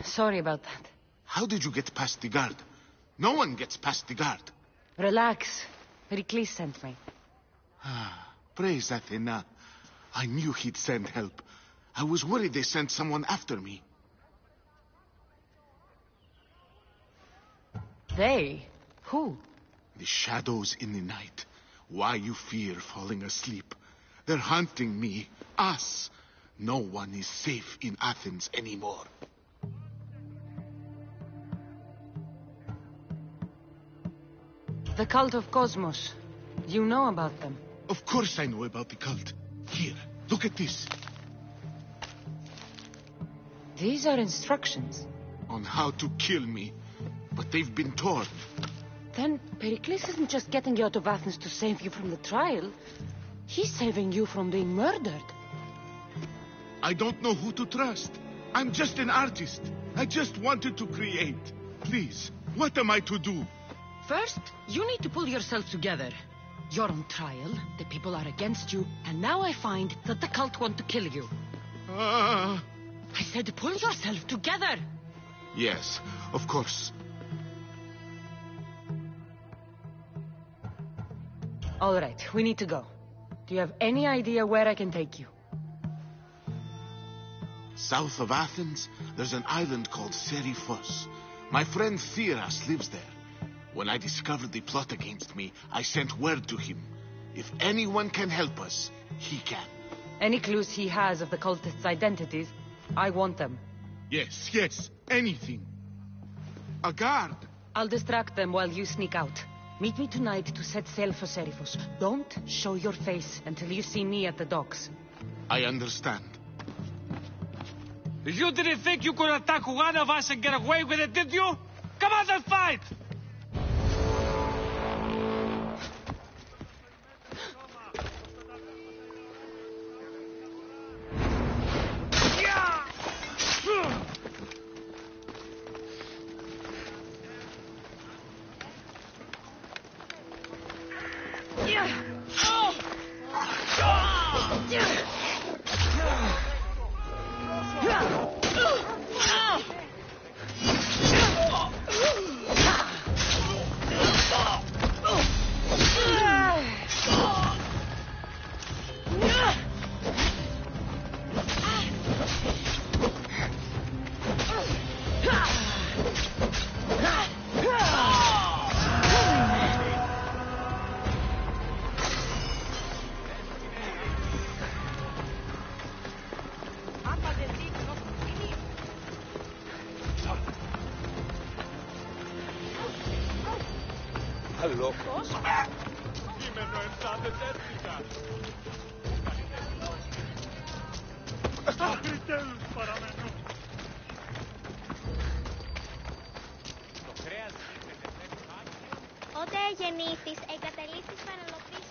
Sorry about that. How did you get past the guard? No one gets past the guard. Relax. Rayxus sent me. Praise Athena. I knew he'd send help. I was worried they sent someone after me. They? Who? The shadows in the night. Why you fear falling asleep. They're hunting me. Us. No one is safe in Athens anymore. The cult of Cosmos. You know about them? Of course I know about the cult. Here, look at this. These are instructions. On how to kill me. But they've been torn. Then Pericles isn't just getting you out of Athens to save you from the trial. He's saving you from being murdered. I don't know who to trust. I'm just an artist. I just wanted to create. Please, what am I to do? First, you need to pull yourself together. You're on trial, the people are against you, and now I find that the cult want to kill you. I said pull yourself together! Yes, of course. All right, we need to go. Do you have any idea where I can take you? South of Athens, there's an island called Rayxus. My friend Theras lives there. When I discovered the plot against me, I sent word to him. If anyone can help us, he can. Any clues he has of the cultists' identities, I want them. Yes, anything. A guard. I'll distract them while you sneak out. Meet me tonight to set sail for Rayxus. Don't show your face until you see me at the docks. I understand. You didn't think you could attack one of us and get away with it, did you? Come on and fight! Ότε γεννήθης, εγκαταλείφθης παραλοπής.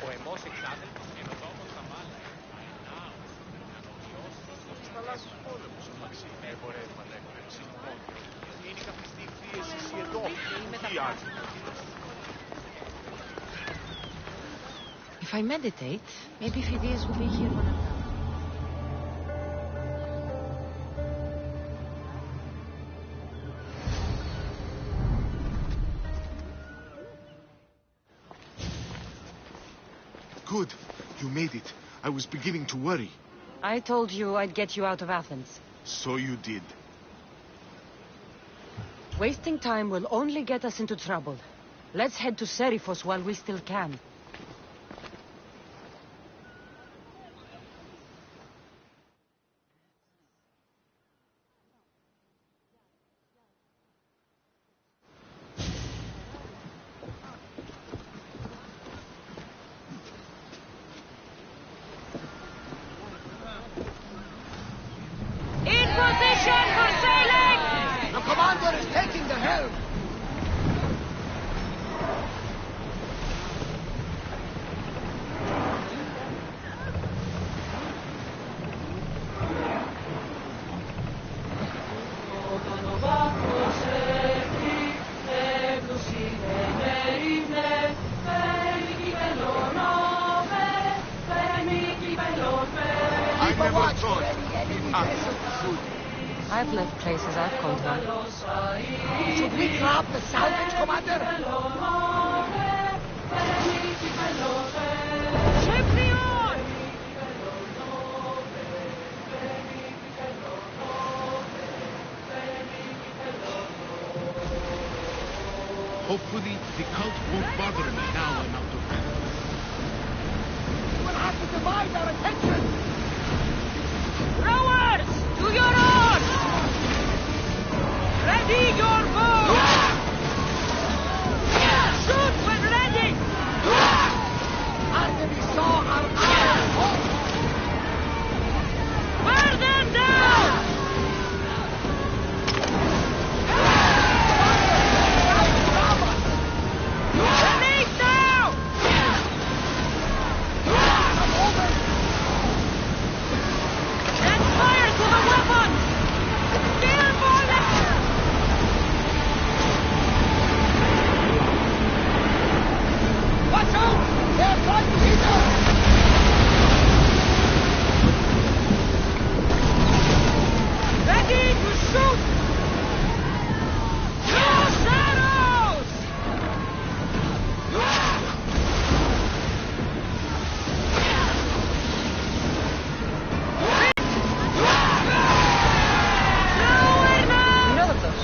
Ο εμός εξάδελφος καινοτόμος στα μάλα. Στους θαλάσσιους πόλεμους αμαξί. Εμπορεύματα έχουν εξηγημών. Είναι η καπιστή πίεση ή εδώ. Τι άρχισε. If I meditate, maybe Phidias will be here when I'm done. Good. You made it. I was beginning to worry. I told you I'd get you out of Athens. So you did. Wasting time will only get us into trouble. Let's head to Seriphos while we still can. In position for sailing! The commander is taking the helm! I've left places I've called home. Should we grab the salvage, Commander? Champion! Hopefully, the cult won't bother me now I'm out of hand. We'll have to divide our attention! Rowers! To your oars! Ready your bow! Shoot when ready! Artemis saw our iron hope! Burn them down! Grenade down! Set fire to the weapons! Kill for them! Watch out! They're trying to hit us! Ready to shoot! Use arrows! Herodotus,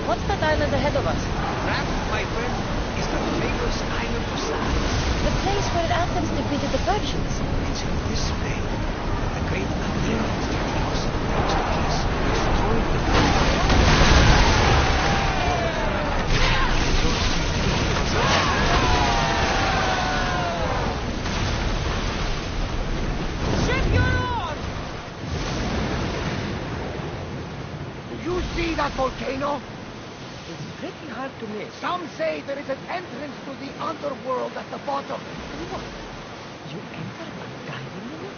what's that island ahead of us? That, my friend, is the famous island of Sardis. The place where Athens defeated the Persians. It's in this bay that the great Athenians Rayxus destroyed the Ship your oars! Do you see that volcano? It's pretty hard to miss. Some say there is an entrance to the underworld at the bottom. You entered by diving in it?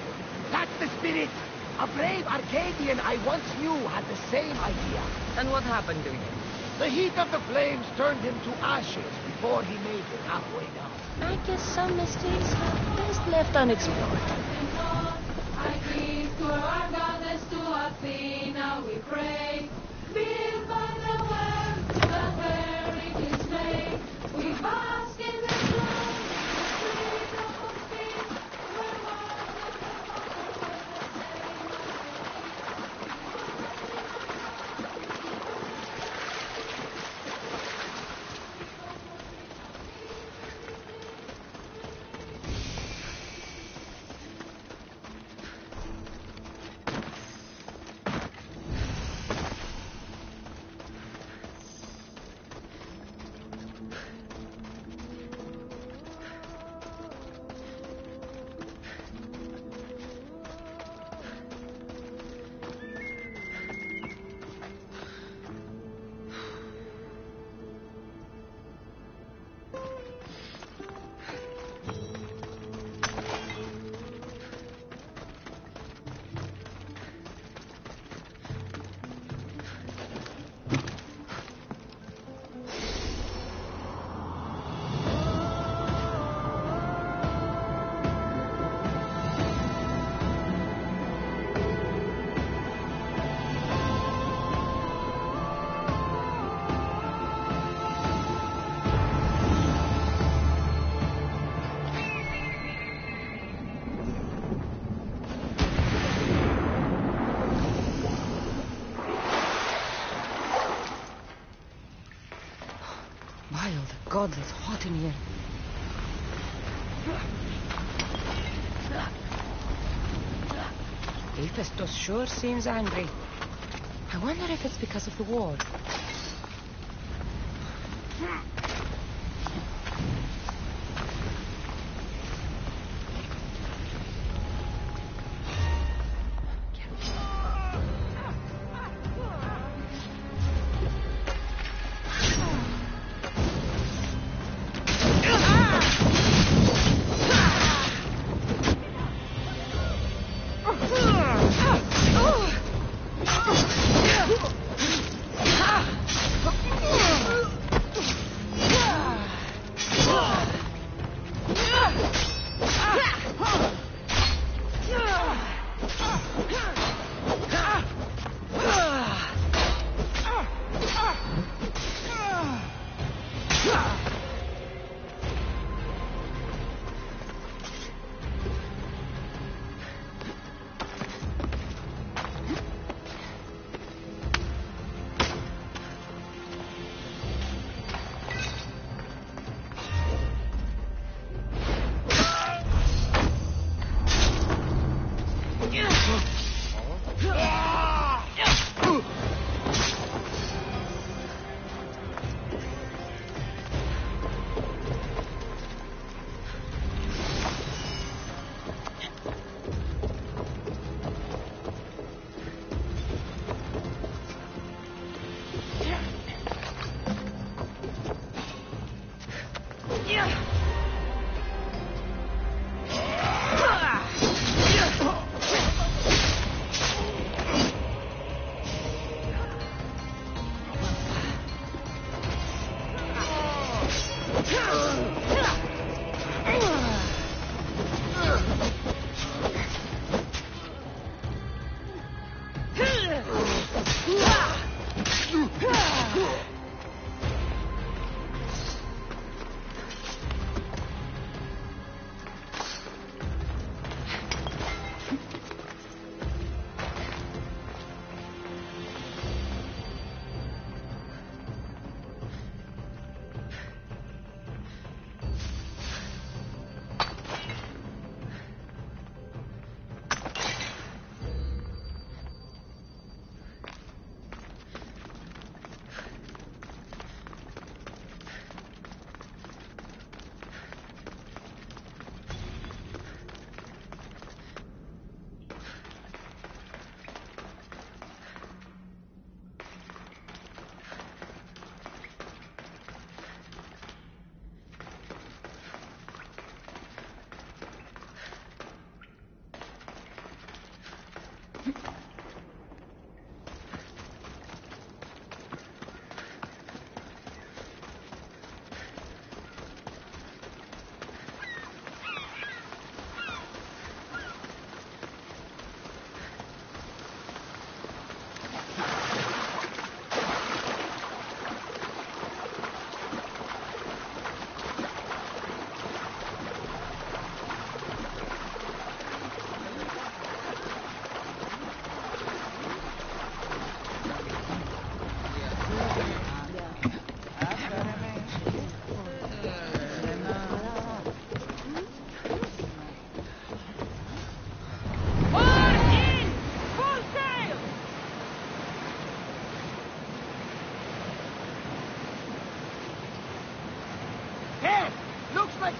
That's the spirit! A brave Arcadian I once knew had the same idea. And what happened to you? The heat of the flames turned him to ashes before he made it halfway down. I guess some mysteries are best left unexplored. I give to our goddess, to Athena we pray. Built by the world that where it is made. We bask in the glow, the freedom of speech, where God, it's hot in here. Hephaestus sure seems angry. I wonder if it's because of the war.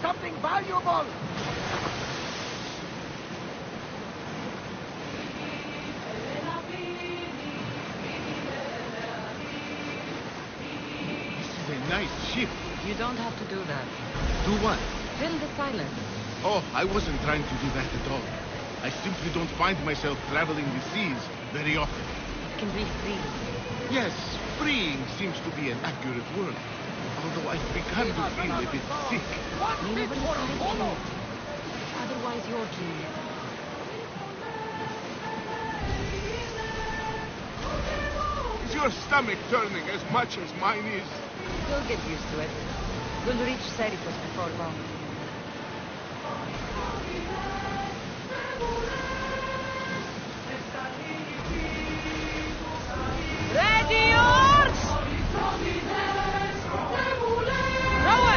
something valuable! This is a nice ship. You don't have to do that. Do what? Fill the silence. Oh, I wasn't trying to do that at all. I simply don't find myself traveling the seas very often. It can be free. Yes, freeing seems to be an accurate word. Although I've begun to feel a bit sick. Lean over the side, too. Otherwise, you're dreaming. Is your stomach turning as much as mine is? You'll get used to it. We'll reach Serifos before long. Ready, yours! Row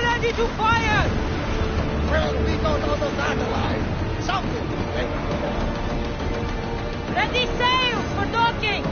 ready to fire! Well, we got out of that alive. Something better. Ready sails for docking!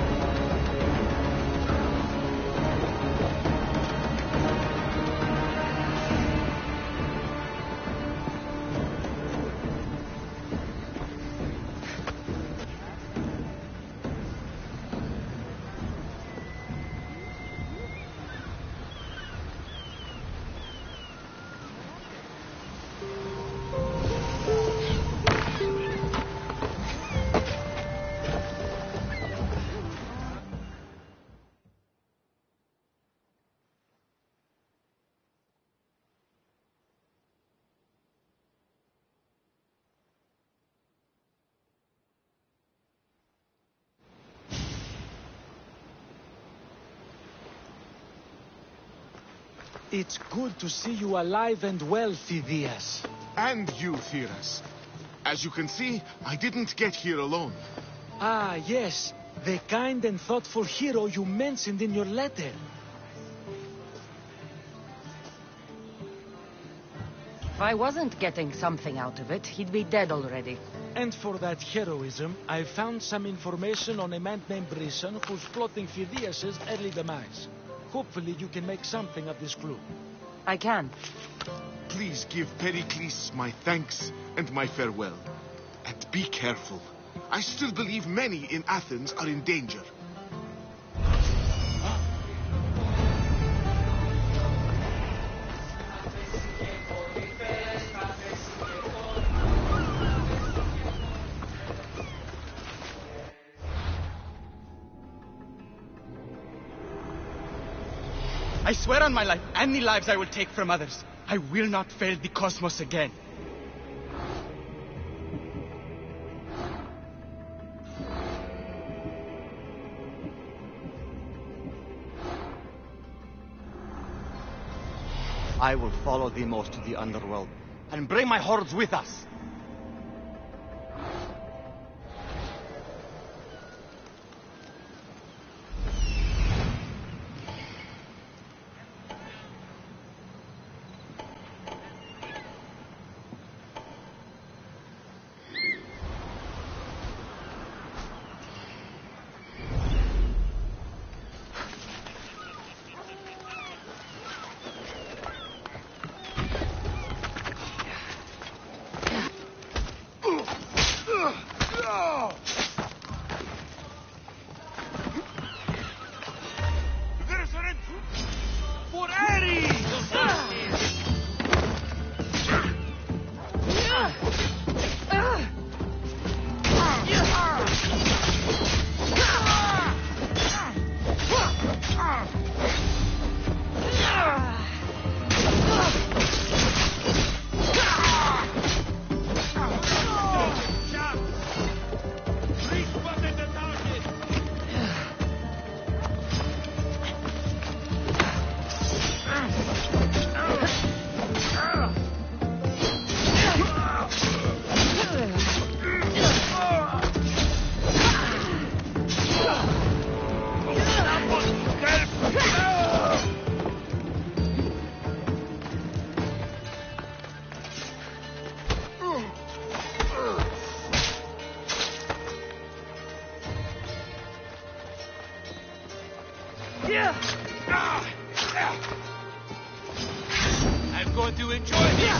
It's good to see you alive and well, Phidias. And you, Theras. As you can see, I didn't get here alone. Ah, yes. The kind and thoughtful hero you mentioned in your letter. If I wasn't getting something out of it, he'd be dead already. And for that heroism, I found some information on a man named Brisson who's plotting Phidias' early demise. Hopefully you can make something of this clue. I can. Please give Pericles my thanks and my farewell. And be careful. I still believe many in Athens are in danger. I swear on my life, and the lives I will take from others, I will not fail the cosmos again. I will follow Demos to the underworld, and bring my hordes with us. I'm going to enjoy this.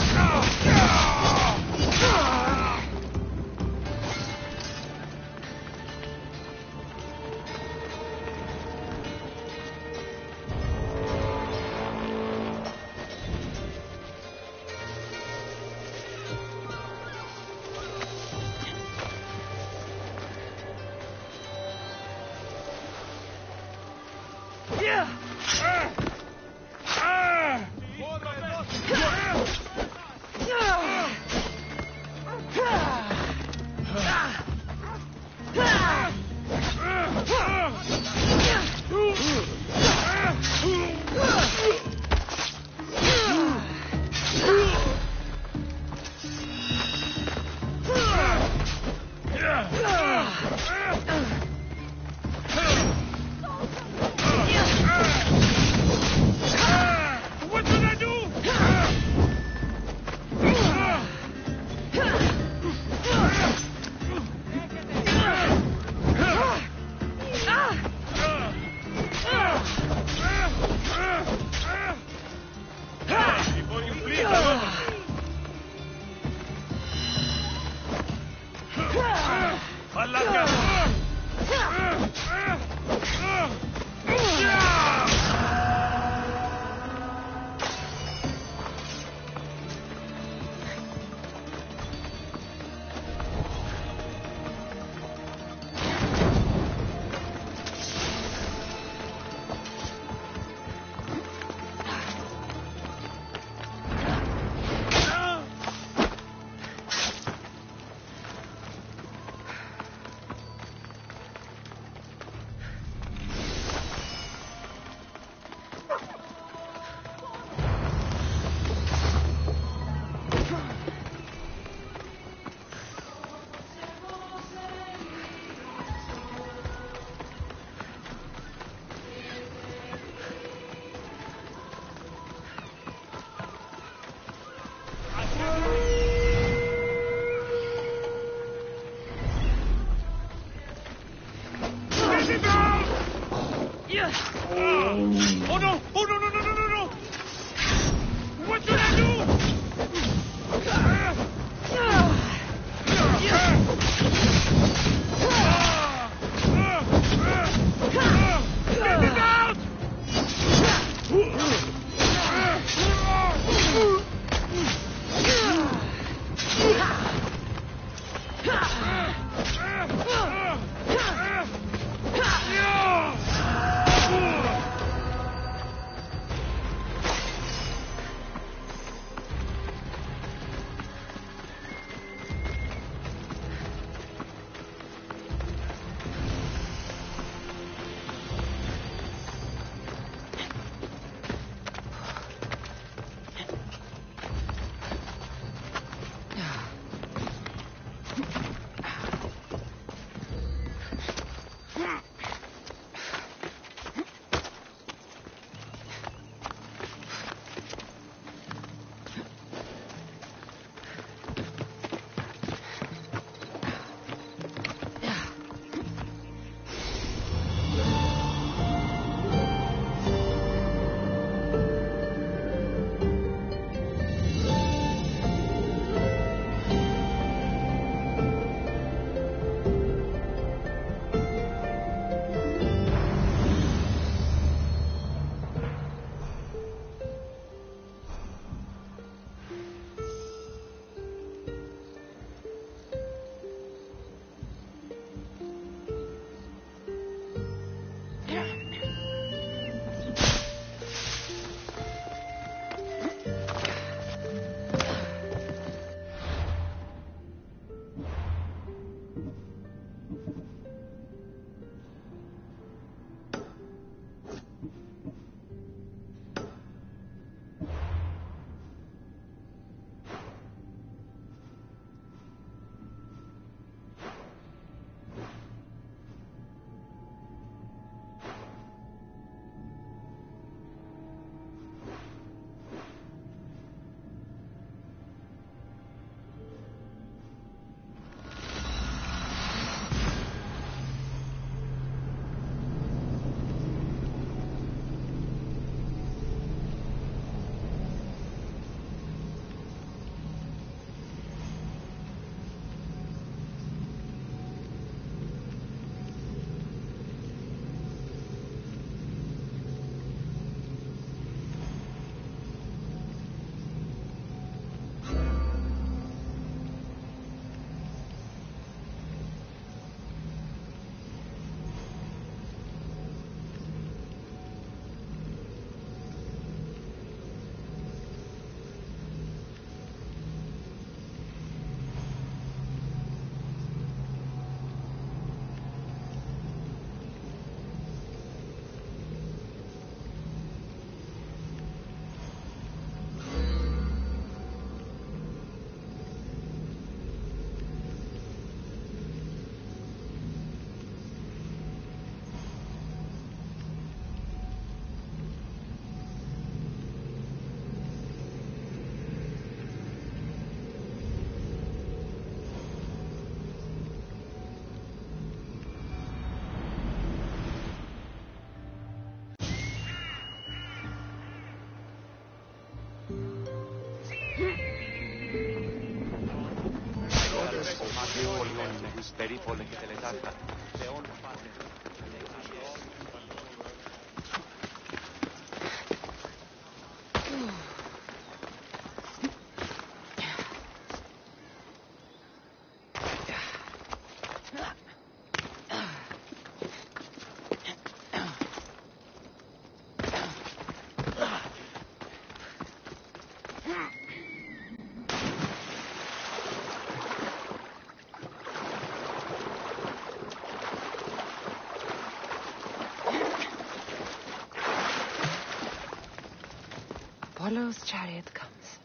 Apollo's chariot comes.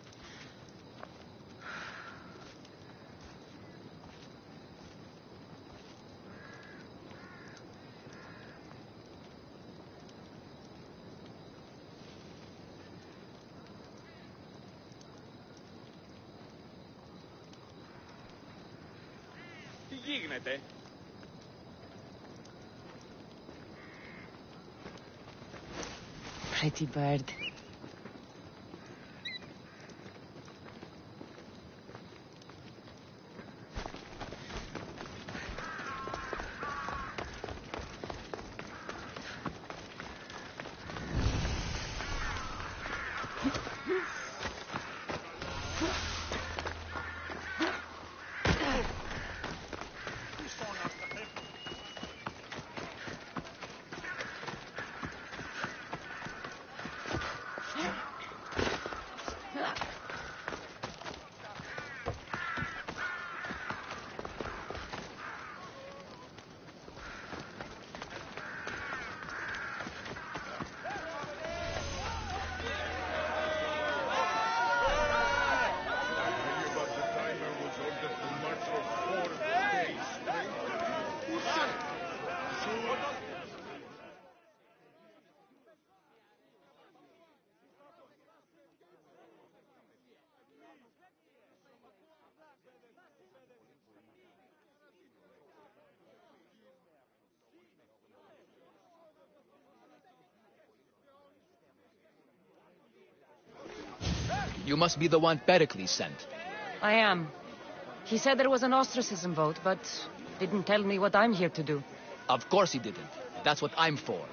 Τι γίνεται? Pretty bird. You must be the one Pericles sent. I am. He said there was an ostracism vote, but didn't tell me what I'm here to do. Of course he didn't. That's what I'm for.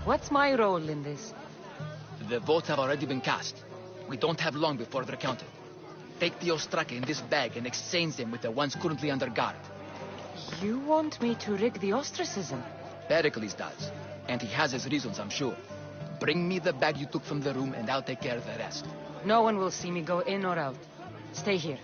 What's my role in this? The votes have already been cast. We don't have long before they're counted. Take the Ostraka in this bag and exchange them with the ones currently under guard. You want me to rig the ostracism? Pericles does. And he has his reasons, I'm sure. Bring me the bag you took from the room and I'll take care of the rest. No one will see me go in or out. Stay here.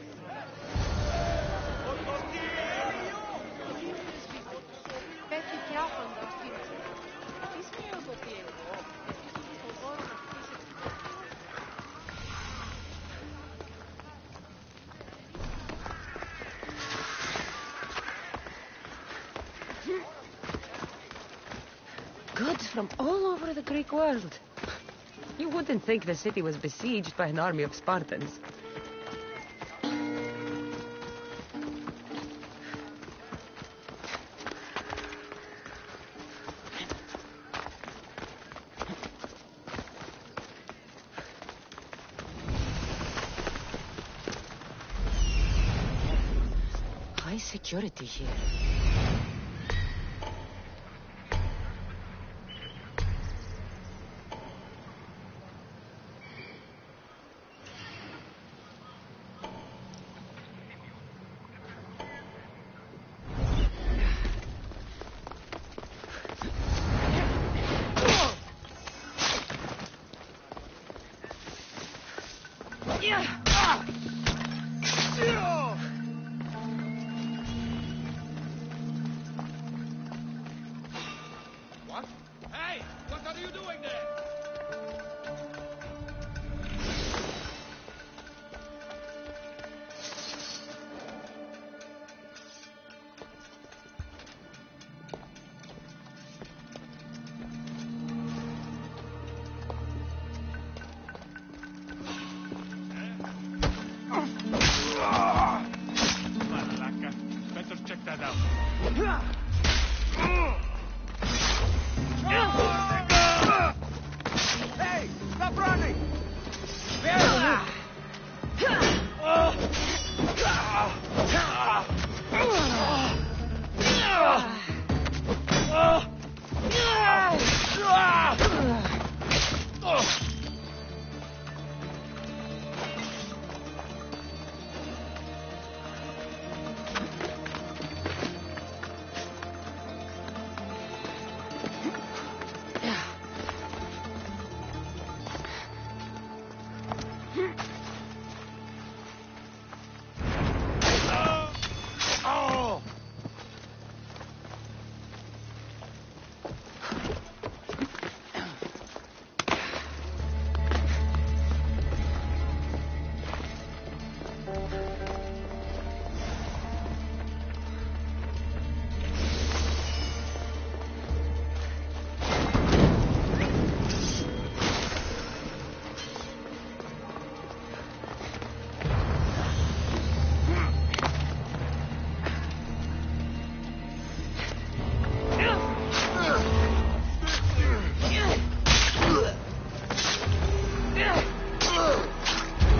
Goods from all over the Greek world. You wouldn't think the city was besieged by an army of Spartans. High security here. What? Hey! What are you doing there? Malaka. Better check that out. Hey, stop running!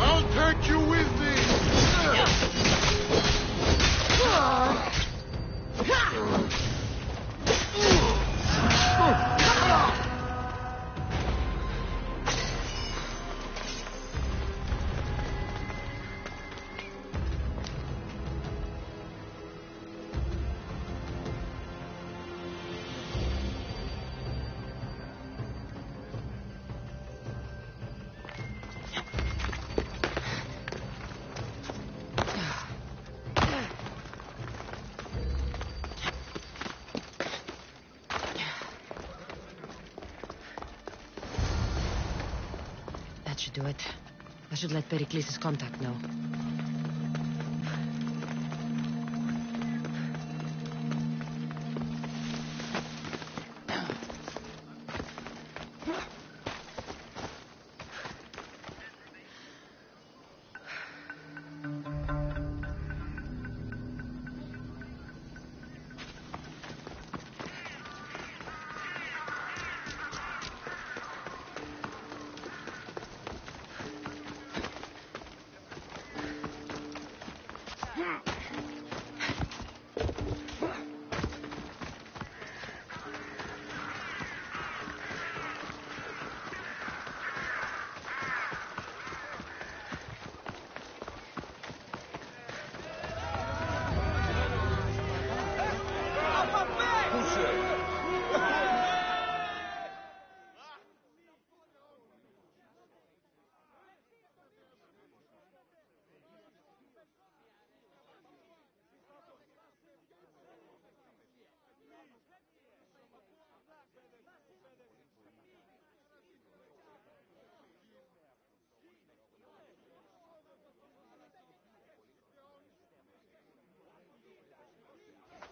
I'll take you with me! That should do it. I should let Pericles' contact know.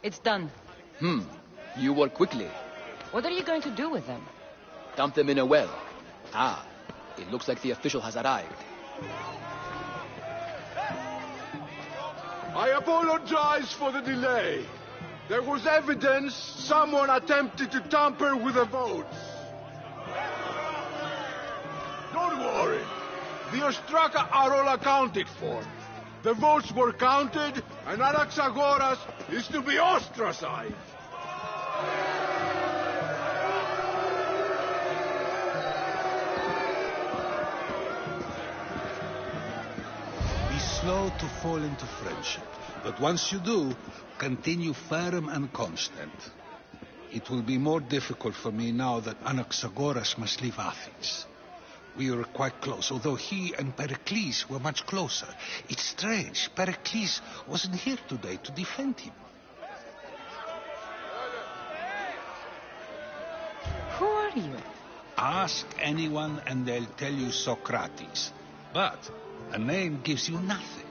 It's done. You work quickly. What are you going to do with them? Dump them in a well. Ah, it looks like the official has arrived. I apologize for the delay. There was evidence someone attempted to tamper with the votes. Don't worry. The Ostraka are all accounted for. The votes were counted, and Anaxagoras is to be ostracized. Be slow to fall into friendship, but once you do, continue firm and constant. It will be more difficult for me now that Anaxagoras must leave Athens. We were quite close, although he and Pericles were much closer. It's strange, Pericles wasn't here today to defend him. Who are you? Ask anyone and they'll tell you Socrates. But a name gives you nothing.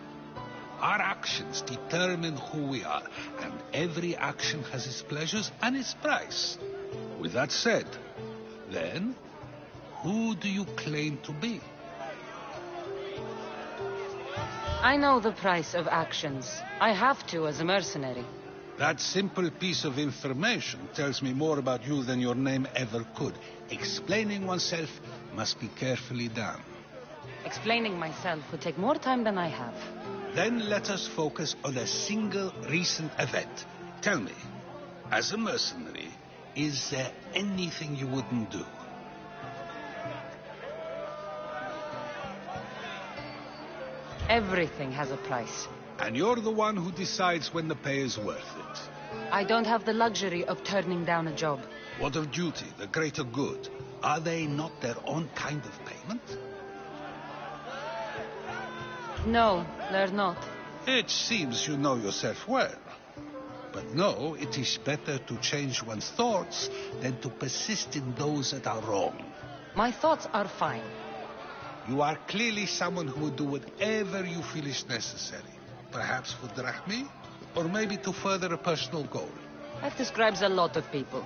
Our actions determine who we are, and every action has its pleasures and its price. With that said, then, who do you claim to be? I know the price of actions. I have to as a mercenary. That simple piece of information tells me more about you than your name ever could. Explaining oneself must be carefully done. Explaining myself would take more time than I have. Then let us focus on a single recent event. Tell me, as a mercenary, is there anything you wouldn't do? Everything has a price. And you're the one who decides when the pay is worth it. I don't have the luxury of turning down a job. What of duty, the greater good? Are they not their own kind of payment? No, they're not. It seems you know yourself well. But no, it is better to change one's thoughts than to persist in those that are wrong. My thoughts are fine. You are clearly someone who would do whatever you feel is necessary. Perhaps for drachmae, or maybe to further a personal goal. That describes a lot of people.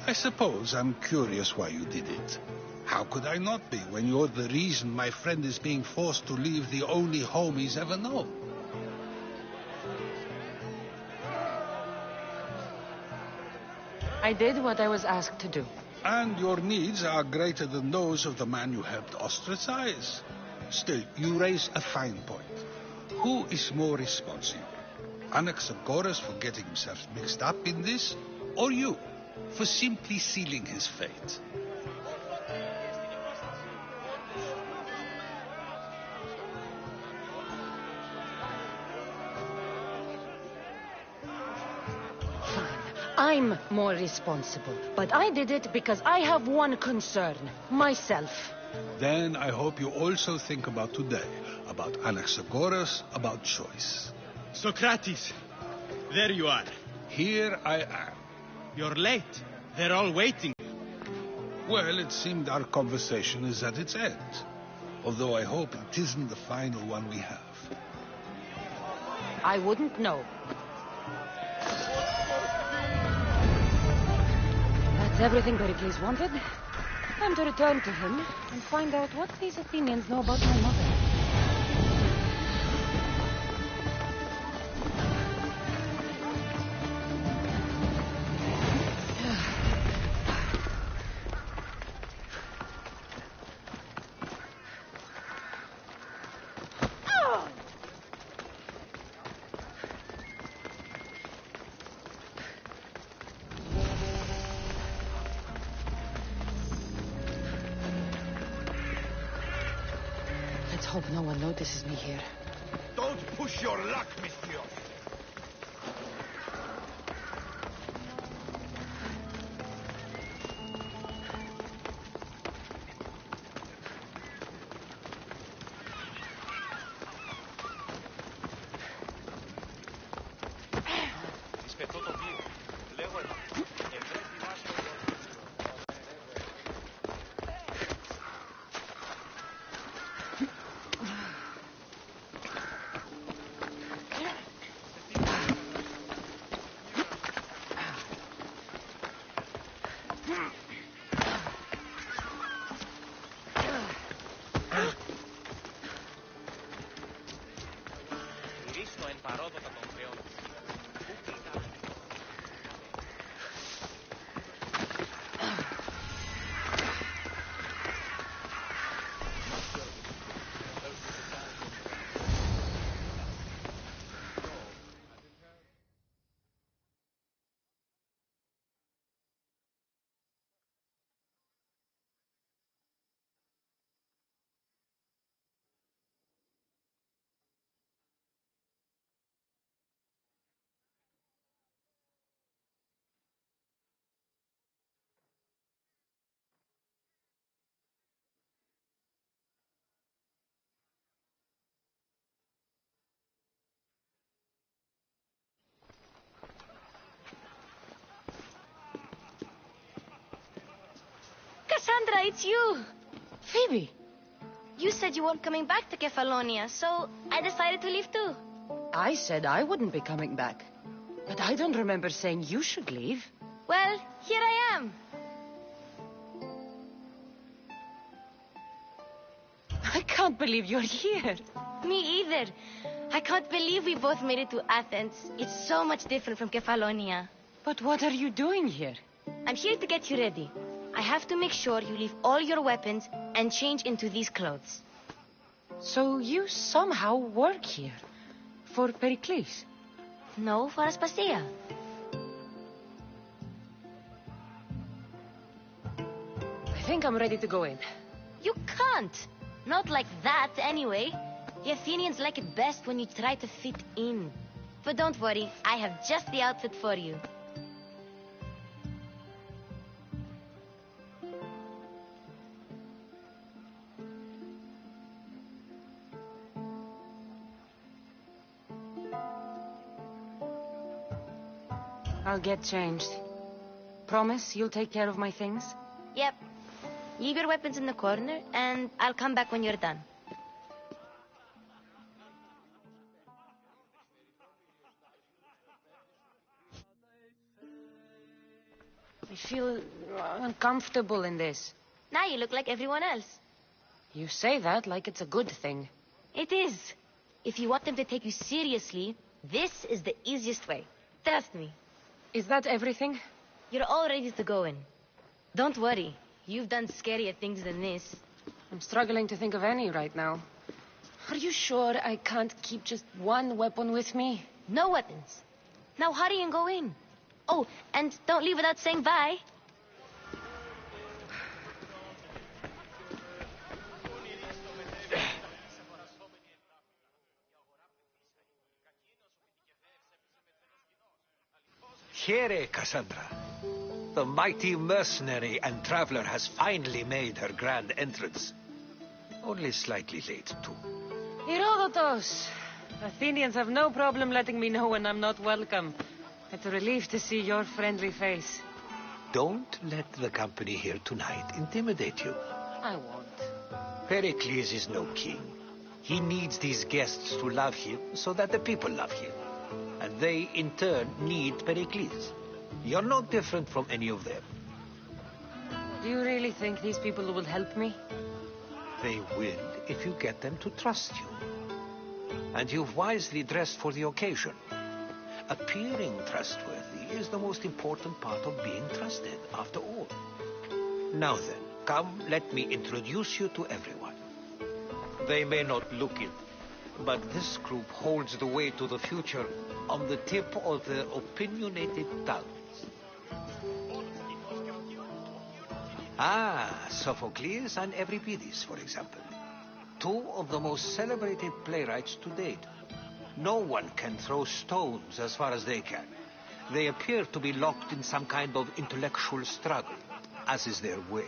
I suppose I'm curious why you did it. How could I not be when you're the reason my friend is being forced to leave the only home he's ever known? I did what I was asked to do. And your needs are greater than those of the man you helped ostracize. Still, you raise a fine point. Who is more responsible? Anaxagoras for getting himself mixed up in this, or you for simply sealing his fate? I'm more responsible, but I did it because I have one concern, myself. Then I hope you also think about today, about Anaxagoras, about choice. Socrates, there you are. Here I am. You're late. They're all waiting. Well, it seemed our conversation is at its end. Although I hope it isn't the final one we have. I wouldn't know. That's everything Pericles wanted. Time to return to him and find out what these Athenians know about my mother. Let's hope no one notices me here. Don't push your luck, monsieur. Cassandra, it's you! Phoebe! You said you weren't coming back to Kefalonia, so I decided to leave too. I said I wouldn't be coming back. But I don't remember saying you should leave. Well, here I am. I can't believe you're here. Me either. I can't believe we both made it to Athens. It's so much different from Kefalonia. But what are you doing here? I'm here to get you ready. I have to make sure you leave all your weapons and change into these clothes. So you somehow work here? For Pericles? No, for Aspasia. I think I'm ready to go in. You can't. Not like that, anyway. The Athenians like it best when you try to fit in. But don't worry, I have just the outfit for you. I'll get changed. Promise you'll take care of my things? Yep. Leave your weapons in the corner, and I'll come back when you're done. I feel uncomfortable in this. Now you look like everyone else. You say that like it's a good thing. It is. If you want them to take you seriously, this is the easiest way. Trust me. Is that everything? You're all ready to go in. Don't worry. You've done scarier things than this. I'm struggling to think of any right now. Are you sure I can't keep just one weapon with me? No weapons. Now hurry and go in. Oh, and don't leave without saying bye. Here, Cassandra. The mighty mercenary and traveler has finally made her grand entrance. Only slightly late, too. Herodotus! Athenians have no problem letting me know when I'm not welcome. It's a relief to see your friendly face. Don't let the company here tonight intimidate you. I won't. Pericles is no king. He needs these guests to love him so that the people love him. And they, in turn, need Pericles. You're no different from any of them. Do you really think these people will help me? They will if you get them to trust you. And you've wisely dressed for the occasion. Appearing trustworthy is the most important part of being trusted, after all. Now then, come, let me introduce you to everyone. They may not look it, but this group holds the way to the future on the tip of their opinionated tongues. Ah, Sophocles and Euripides, for example. Two of the most celebrated playwrights to date. No one can throw stones as far as they can. They appear to be locked in some kind of intellectual struggle, as is their way.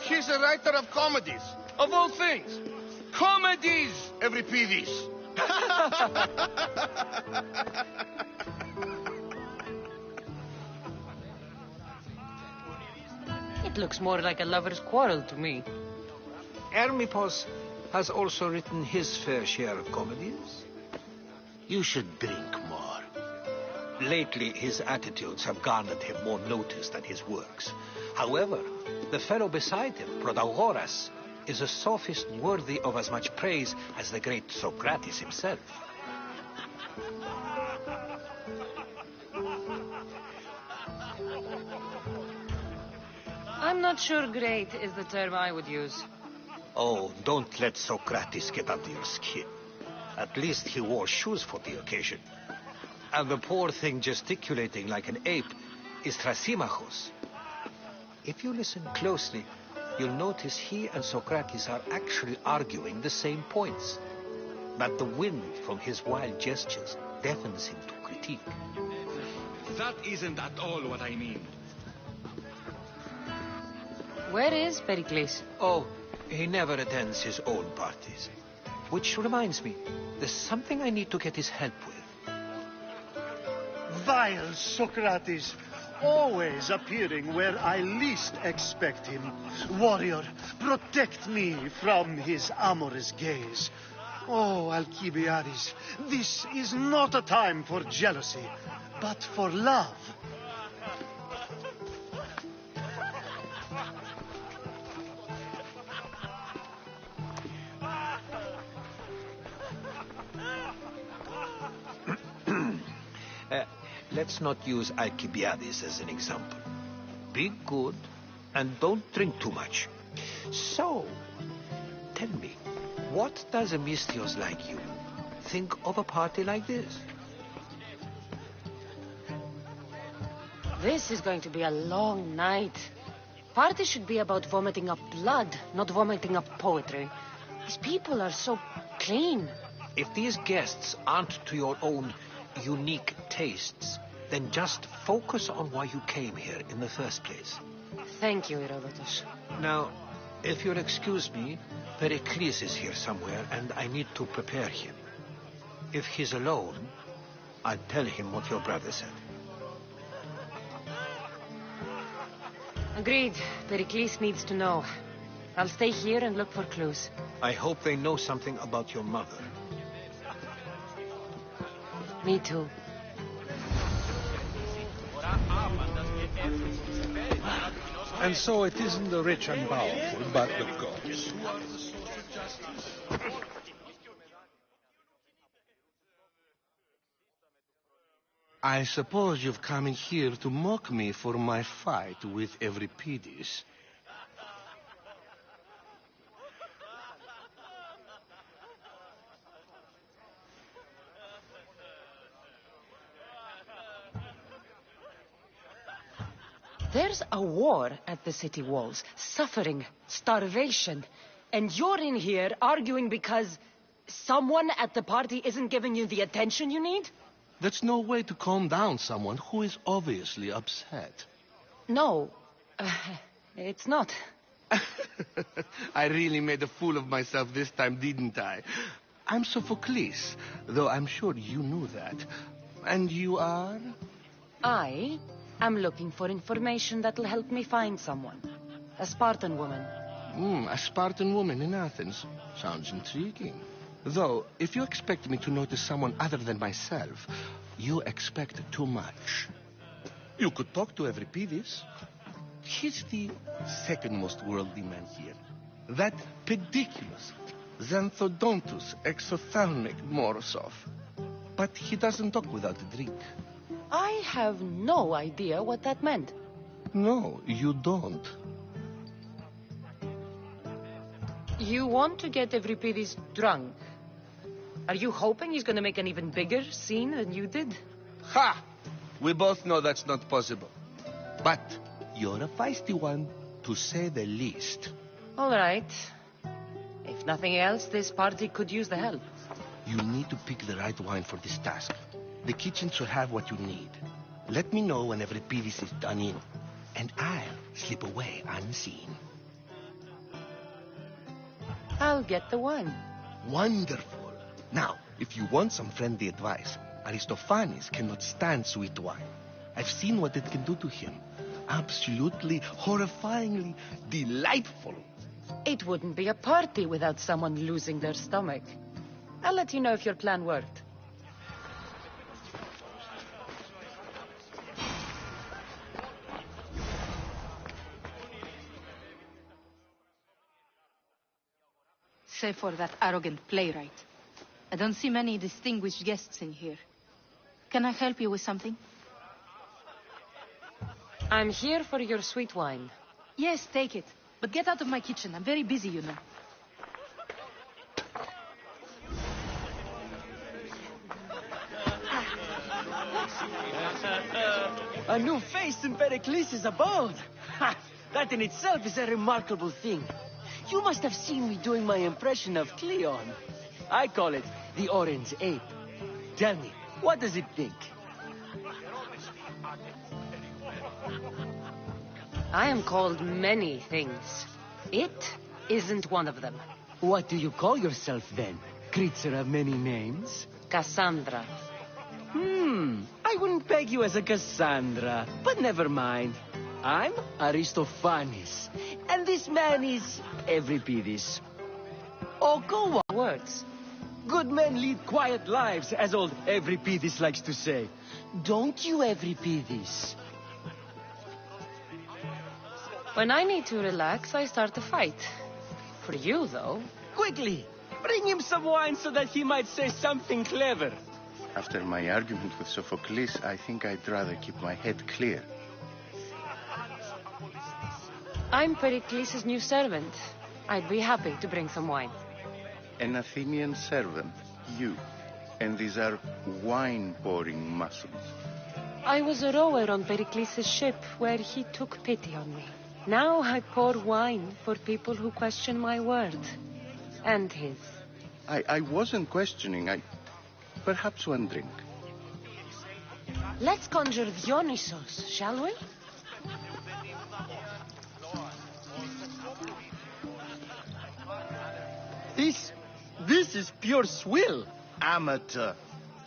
He's a writer of comedies, of all things. Comedies, Euripides. It looks more like a lover's quarrel to me. Hermippos has also written his fair share of comedies. You should drink more. Lately, his attitudes have garnered him more notice than his works. However, the fellow beside him, Protagoras, is a sophist worthy of as much praise as the great Socrates himself. I'm not sure great is the term I would use. Oh, don't let Socrates get under your skin. At least he wore shoes for the occasion. And the poor thing gesticulating like an ape is Thrasymachos. If you listen closely, you'll notice he and Socrates are actually arguing the same points. But the wind from his wild gestures deafens him to critique. That isn't at all what I mean. Where is Pericles? Oh, he never attends his own parties. Which reminds me, there's something I need to get his help with. Vile Socrates! always appearing where I least expect him. Warrior, protect me from his amorous gaze. Oh, Alcibiades, this is not a time for jealousy, but for love. Let's not use Alcibiades as an example. Be good and don't drink too much. So, tell me, what does a Misthios like you think of a party like this? This is going to be a long night. Party should be about vomiting up blood, not vomiting up poetry. These people are so clean. If these guests aren't to your own unique tastes, then just focus on why you came here in the first place. Thank you, Herodotus. Now, if you'll excuse me, Pericles is here somewhere, and I need to prepare him. If he's alone, I'll tell him what your brother said. Agreed. Pericles needs to know. I'll stay here and look for clues. I hope they know something about your mother. Me too. And so it isn't the rich and powerful, but the gods. I suppose you've come in here to mock me for my fight with Euripides. There's a war at the city walls, suffering, starvation, and you're in here arguing because someone at the party isn't giving you the attention you need? That's no way to calm down someone who is obviously upset. No, it's not. I really made a fool of myself this time, didn't I? I'm Sophocles, though I'm sure you knew that. And you are? I'm looking for information that'll help me find someone. A Spartan woman. A Spartan woman in Athens. Sounds intriguing. Though, if you expect me to notice someone other than myself, you expect too much. You could talk to Euripides. He's the second most worldly man here. That pediculous, Xanthodontus exophthalmic Morosov. But he doesn't talk without a drink. I have no idea what that meant. No, you don't. You want to get Euripides drunk? Are you hoping he's going to make an even bigger scene than you did? Ha! We both know that's not possible. But you're a feisty one, to say the least. All right. If nothing else, this party could use the help. You need to pick the right wine for this task. The kitchen should have what you need. Let me know when Euripides is done in, and I'll slip away unseen. I'll get the wine. Wonderful. Now, if you want some friendly advice, Aristophanes cannot stand sweet wine. I've seen what it can do to him. Absolutely, horrifyingly delightful. It wouldn't be a party without someone losing their stomach. I'll let you know if your plan worked. Save for that arrogant playwright. I don't see many distinguished guests in here. Can I help you with something? I'm here for your sweet wine. Yes, take it. But get out of my kitchen. I'm very busy, you know. A new face in Pericles' abode. Ha! That in itself is a remarkable thing. You must have seen me doing my impression of Cleon. I call it the Orange Ape. Tell me, what does it think? I am called many things. It isn't one of them. What do you call yourself then? Creature of many names? Cassandra. I wouldn't peg you as a Cassandra, but never mind. I'm Aristophanes, and this man is Euripides. Oh, go on. Words. Good men lead quiet lives, as old Euripides likes to say. Don't you, Euripides? When I need to relax, I start a fight. For you, though. Quickly, bring him some wine so that he might say something clever. After my argument with Sophocles, I think I'd rather keep my head clear. I'm Pericles' new servant. I'd be happy to bring some wine. An Athenian servant, you. And these are wine-pouring muscles. I was a rower on Pericles' ship where he took pity on me. Now I pour wine for people who question my word. And his. I wasn't questioning. Perhaps one drink. Let's conjure Dionysos, shall we? This is pure swill. Amateur.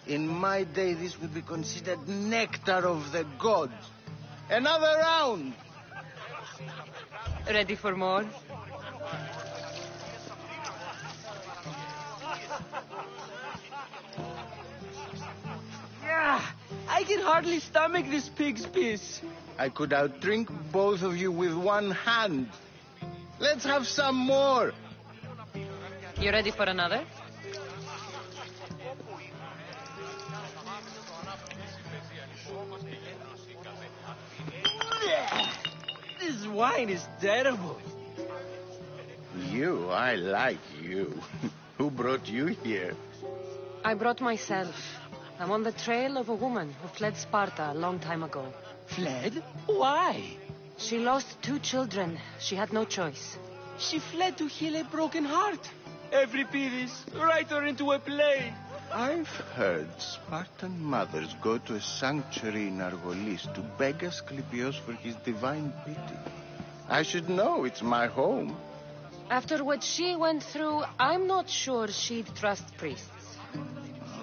In my day, this would be considered nectar of the gods. Another round! Ready for more? Yeah, I can hardly stomach this pig's piss. I could outdrink both of you with one hand. Let's have some more. You ready for another? This wine is terrible. You, I like you. Who brought you here? I brought myself. I'm on the trail of a woman who fled Sparta a long time ago. Fled? Why? She lost 2 children. She had no choice. She fled to heal a broken heart. Euripides, write her into a play. I've heard Spartan mothers go to a sanctuary in Argolis to beg Asclepios for his divine pity. I should know, it's my home. After what she went through, I'm not sure she'd trust priests.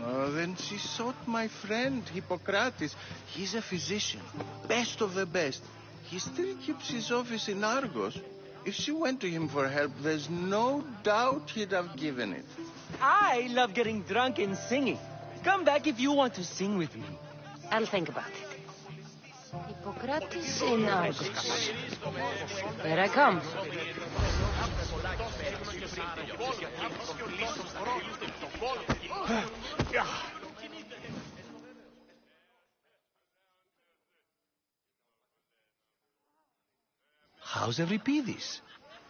Oh, then she sought my friend, Hippocrates. He's a physician, best of the best. He still keeps his office in Argos. If she went to him for help, there's no doubt he'd have given it. I love getting drunk and singing. Come back if you want to sing with me. I'll think about it. Hippocrates in Argos. Here I come. How's Euripides?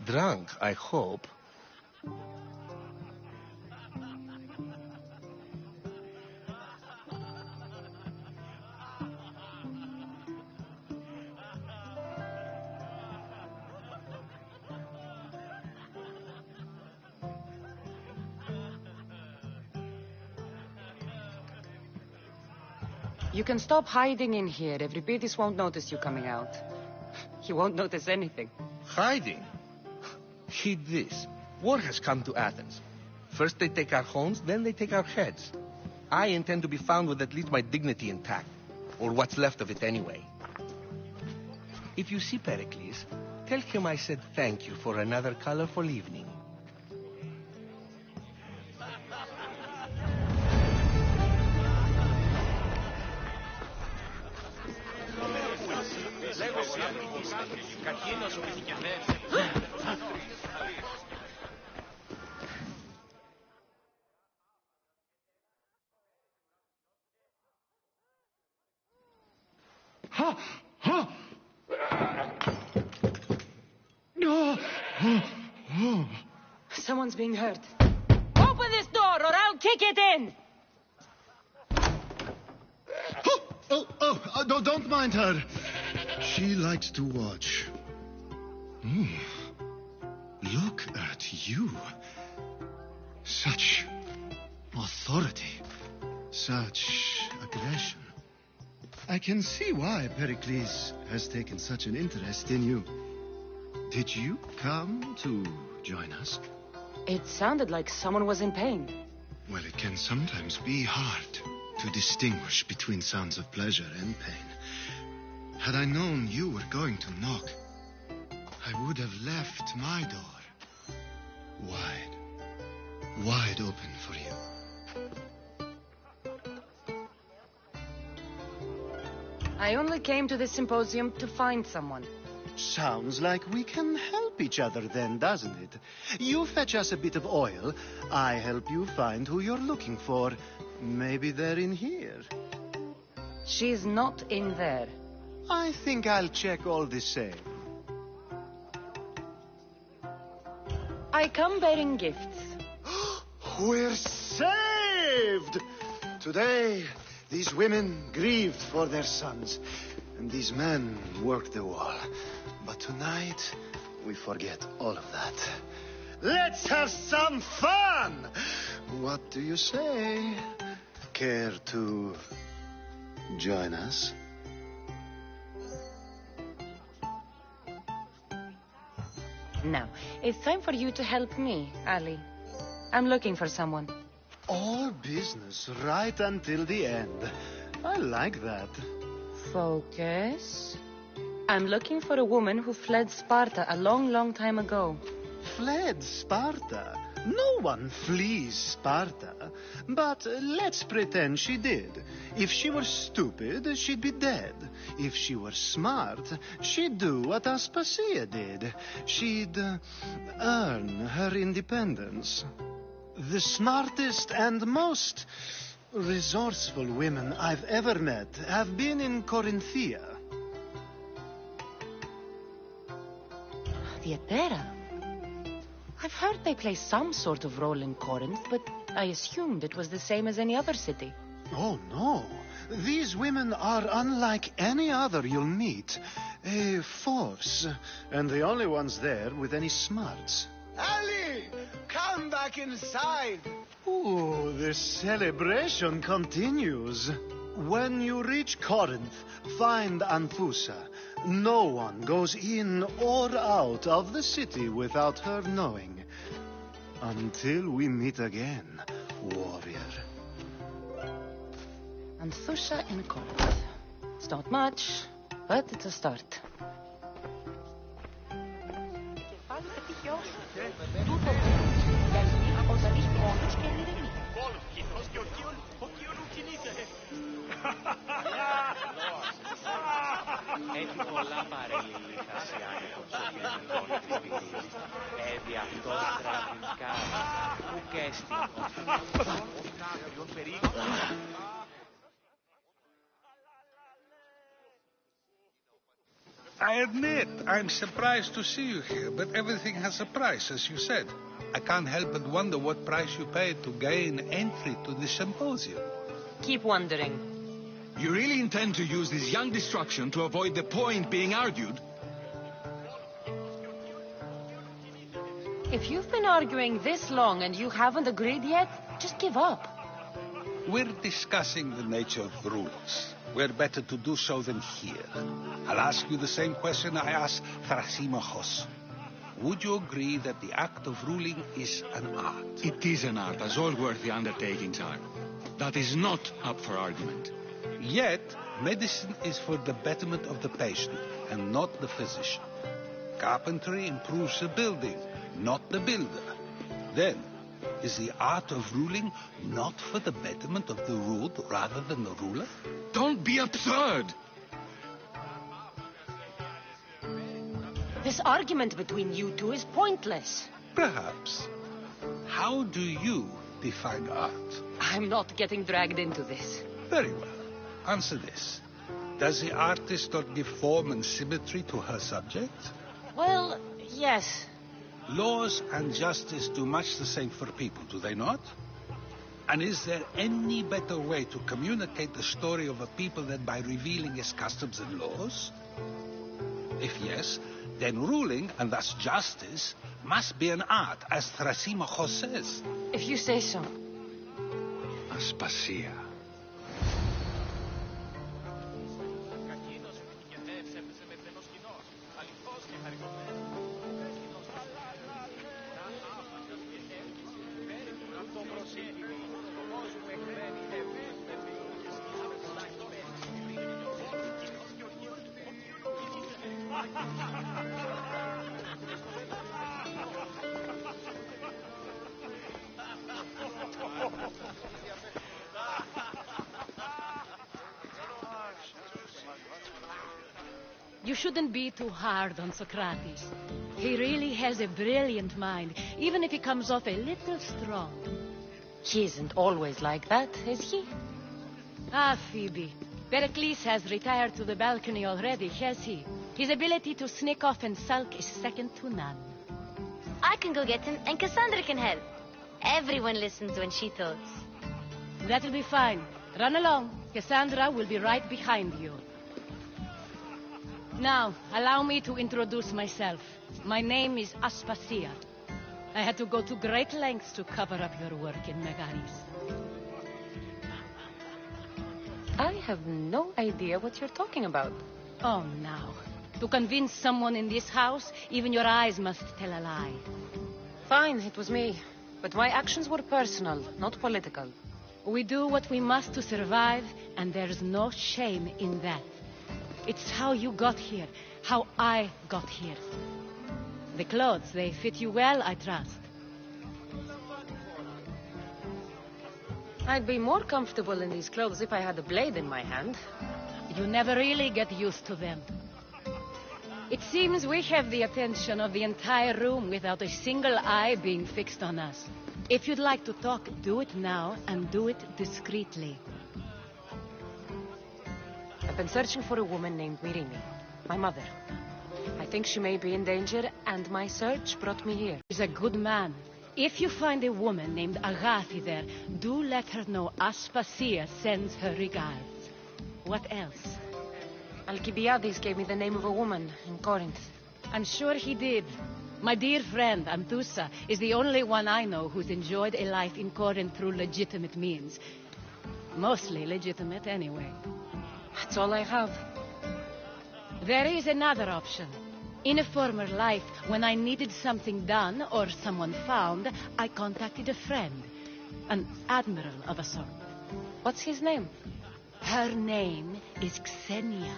Drunk, I hope. You can stop hiding in here. Euripides won't notice you coming out. He won't notice anything. Hiding? Heed this. War has come to Athens. First they take our homes, then they take our heads. I intend to be found with at least my dignity intact. Or what's left of it anyway. If you see Pericles, tell him I said thank you for another colorful evening. Someone's being hurt. Open this door or I'll kick it in! No, don't mind her. She likes to watch. Look at you. Such authority. Such aggression. I can see why Pericles has taken such an interest in you. Did you come to join us? It sounded like someone was in pain. Well, it can sometimes be hard. to distinguish between sounds of pleasure and pain. Had I known you were going to knock, I would have left my door wide open for you. I only came to this symposium to find someone. Sounds like we can help each other then, doesn't it? You fetch us a bit of oil, I help you find who you're looking for. Maybe they're in here. She's not in there. I think I'll check all the same. I come bearing gifts. We're saved! Today, these women grieved for their sons, and these men worked the wall. But tonight, we forget all of that. Let's have some fun! What do you say? Care to join us? Now, it's time for you to help me, Ali. I'm looking for someone. All business right until the end. I like that. Focus. I'm looking for a woman who fled Sparta a long, long time ago. Fled Sparta? No one flees Sparta. But let's pretend she did. If she were stupid, she'd be dead. If she were smart, she'd do what Aspasia did. She'd earn her independence. The smartest and most resourceful women I've ever met have been in Corinthia. The Etera. I've heard they play some sort of role in Corinth, but I assumed it was the same as any other city. Oh, no. These women are unlike any other you'll meet. A force, and the only ones there with any smarts. Ali! Come back inside! Ooh, the celebration continues. When you reach Corinth, find Anfusa. No one goes in or out of the city without her knowing. Until we meet again, warrior. Anthusha in Corinth. It's not much, but it's a start. Έχει πολλά παρελίλητα σε άνετος γενικών κριτηρίων. Έδι αυτός τραγικά, που και I admit, I'm surprised to see you here, but everything has a price, as you said. I can't help but wonder what price you paid to gain entry to the symposium. Keep wondering. You really intend to use this young destruction to avoid the point being argued? If you've been arguing this long and you haven't agreed yet, just give up. We're discussing the nature of rulers. Where better to do so than here? I'll ask you the same question I asked Thrasymachos. Would you agree that the act of ruling is an art? It is an art, as all worthy undertakings are. That is not up for argument. Yet, medicine is for the betterment of the patient and not the physician. Carpentry improves the building, not the builder. Then, is the art of ruling not for the betterment of the ruled rather than the ruler? Don't be absurd! This argument between you two is pointless. Perhaps. How do you define art? I'm not getting dragged into this. Very well. Answer this. Does the artist not give form and symmetry to her subject? Well, yes. Laws and justice do much the same for people, do they not? And is there any better way to communicate the story of a people than by revealing its customs and laws? If yes, then ruling, and thus justice, must be an art, as Thrasymachos says. If you say so. Aspasia. You shouldn't be too hard on Socrates. He really has a brilliant mind, even if he comes off a little strong. He isn't always like that, is he? Ah, Phoebe. Pericles has retired to the balcony already, has he? His ability to sneak off and sulk is second to none. I can go get him, and Cassandra can help. Everyone listens when she talks. That'll be fine. Run along. Cassandra will be right behind you. Now, allow me to introduce myself. My name is Aspasia. I had to go to great lengths to cover up your work in Megaris. I have no idea what you're talking about. Oh, now. To convince someone in this house, even your eyes must tell a lie. Fine, it was me. But my actions were personal, not political. We do what we must to survive, and there's no shame in that. It's how you got here, how I got here. The clothes, they fit you well, I trust. I'd be more comfortable in these clothes if I had a blade in my hand. You never really get used to them. It seems we have the attention of the entire room without a single eye being fixed on us. If you'd like to talk, do it now, and do it discreetly. I've been searching for a woman named Mirini, my mother. I think she may be in danger, and my search brought me here. He's a good man. If you find a woman named Agathi there, do let her know Aspasia sends her regards. What else? Alcibiades gave me the name of a woman in Corinth. I'm sure he did. My dear friend, Anthusa, is the only one I know who's enjoyed a life in Corinth through legitimate means. Mostly legitimate, anyway. That's all I have. There is another option. In a former life, when I needed something done or someone found, I contacted a friend. An admiral of a sort. What's his name? Her name is Xenia.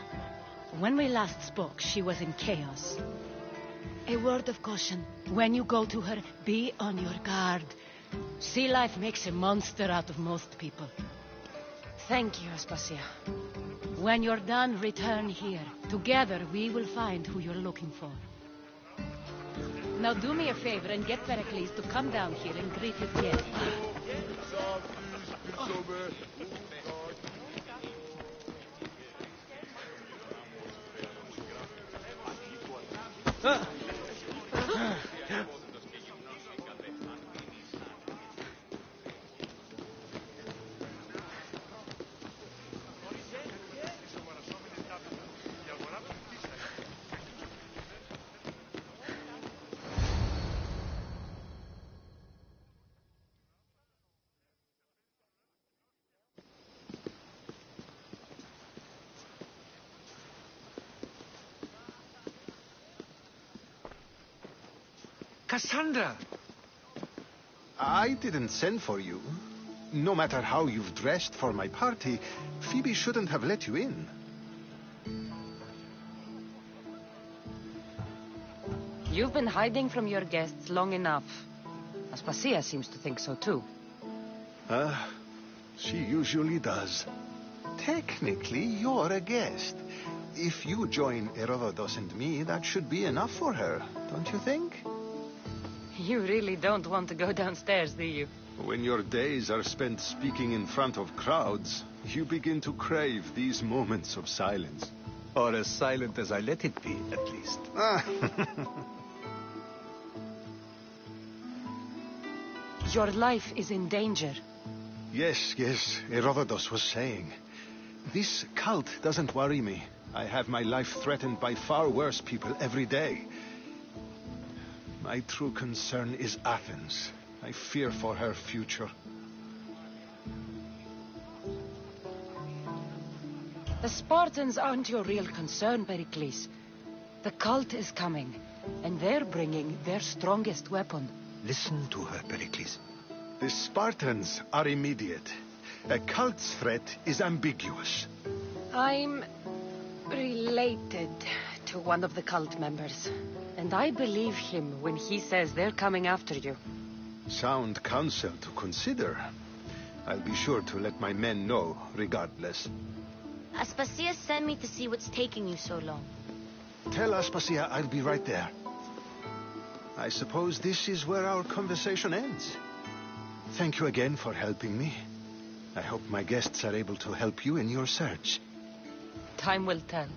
When we last spoke, she was in chaos. A word of caution. When you go to her, be on your guard. Sea life makes a monster out of most people. Thank you, Aspasia. When you're done, return here. Together, we will find who you're looking for. Now do me a favor and get Pericles to come down here and greet his guests. Cassandra! I didn't send for you. No matter how you've dressed for my party, Phoebe shouldn't have let you in. You've been hiding from your guests long enough. Aspasia seems to think so too. She usually does. Technically, you're a guest. If you join Herodotus and me, that should be enough for her, don't you think? You really don't want to go downstairs, do you? When your days are spent speaking in front of crowds, you begin to crave these moments of silence. Or as silent as I let it be, at least. Your life is in danger. Yes, Herodotus was saying. This cult doesn't worry me. I have my life threatened by far worse people every day. My true concern is Athens. I fear for her future. The Spartans aren't your real concern, Pericles. The cult is coming, and they're bringing their strongest weapon. Listen to her, Pericles. The Spartans are immediate. A cult's threat is ambiguous. I'm Related to one of the cult members. And I believe him when he says they're coming after you. Sound counsel to consider. I'll be sure to let my men know, regardless. Aspasia sent me to see what's taking you so long. Tell Aspasia I'll be right there. I suppose this is where our conversation ends. Thank you again for helping me. I hope my guests are able to help you in your search. Time will tell.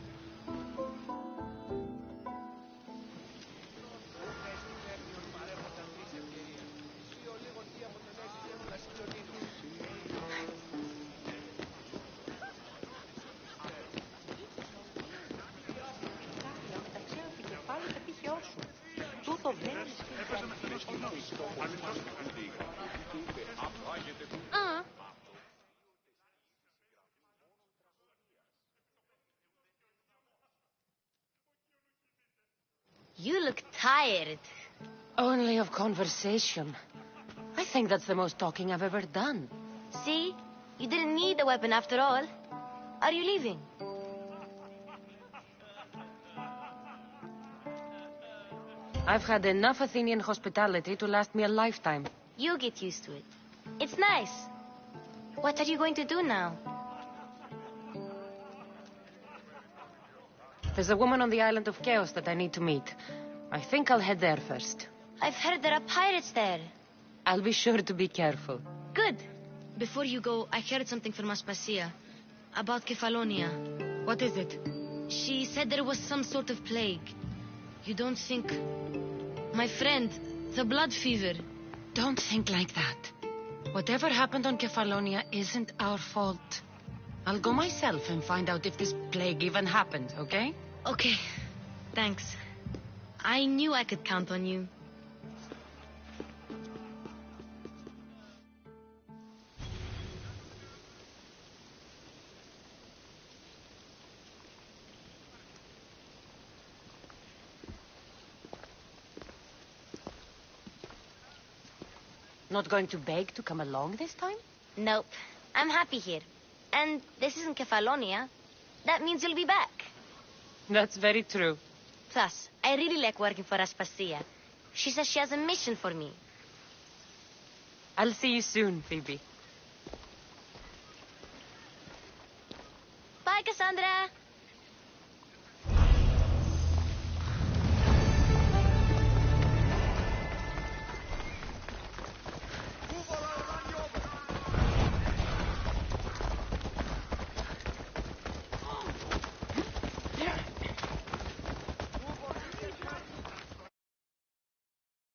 You look tired. Only of conversation. I think that's the most talking I've ever done. See? You didn't need the weapon after all. Are you leaving? I've had enough Athenian hospitality to last me a lifetime. You get used to it. It's nice. What are you going to do now? There's a woman on the island of Chaos that I need to meet. I think I'll head there first. I've heard there are pirates there. I'll be sure to be careful. Good. Before you go, I heard something from Aspasia. About Kefalonia. What is it? She said there was some sort of plague. You don't think... My friend, the blood fever. Don't think like that. Whatever happened on Kefalonia isn't our fault. I'll go myself and find out if this plague even happened, okay? Okay. Thanks. I knew I could count on you. Not going to beg to come along this time? Nope. I'm happy here. And this isn't Kefalonia. That means you'll be back. That's very true. Plus, I really like working for Aspasia. She says she has a mission for me. I'll see you soon, Phoebe.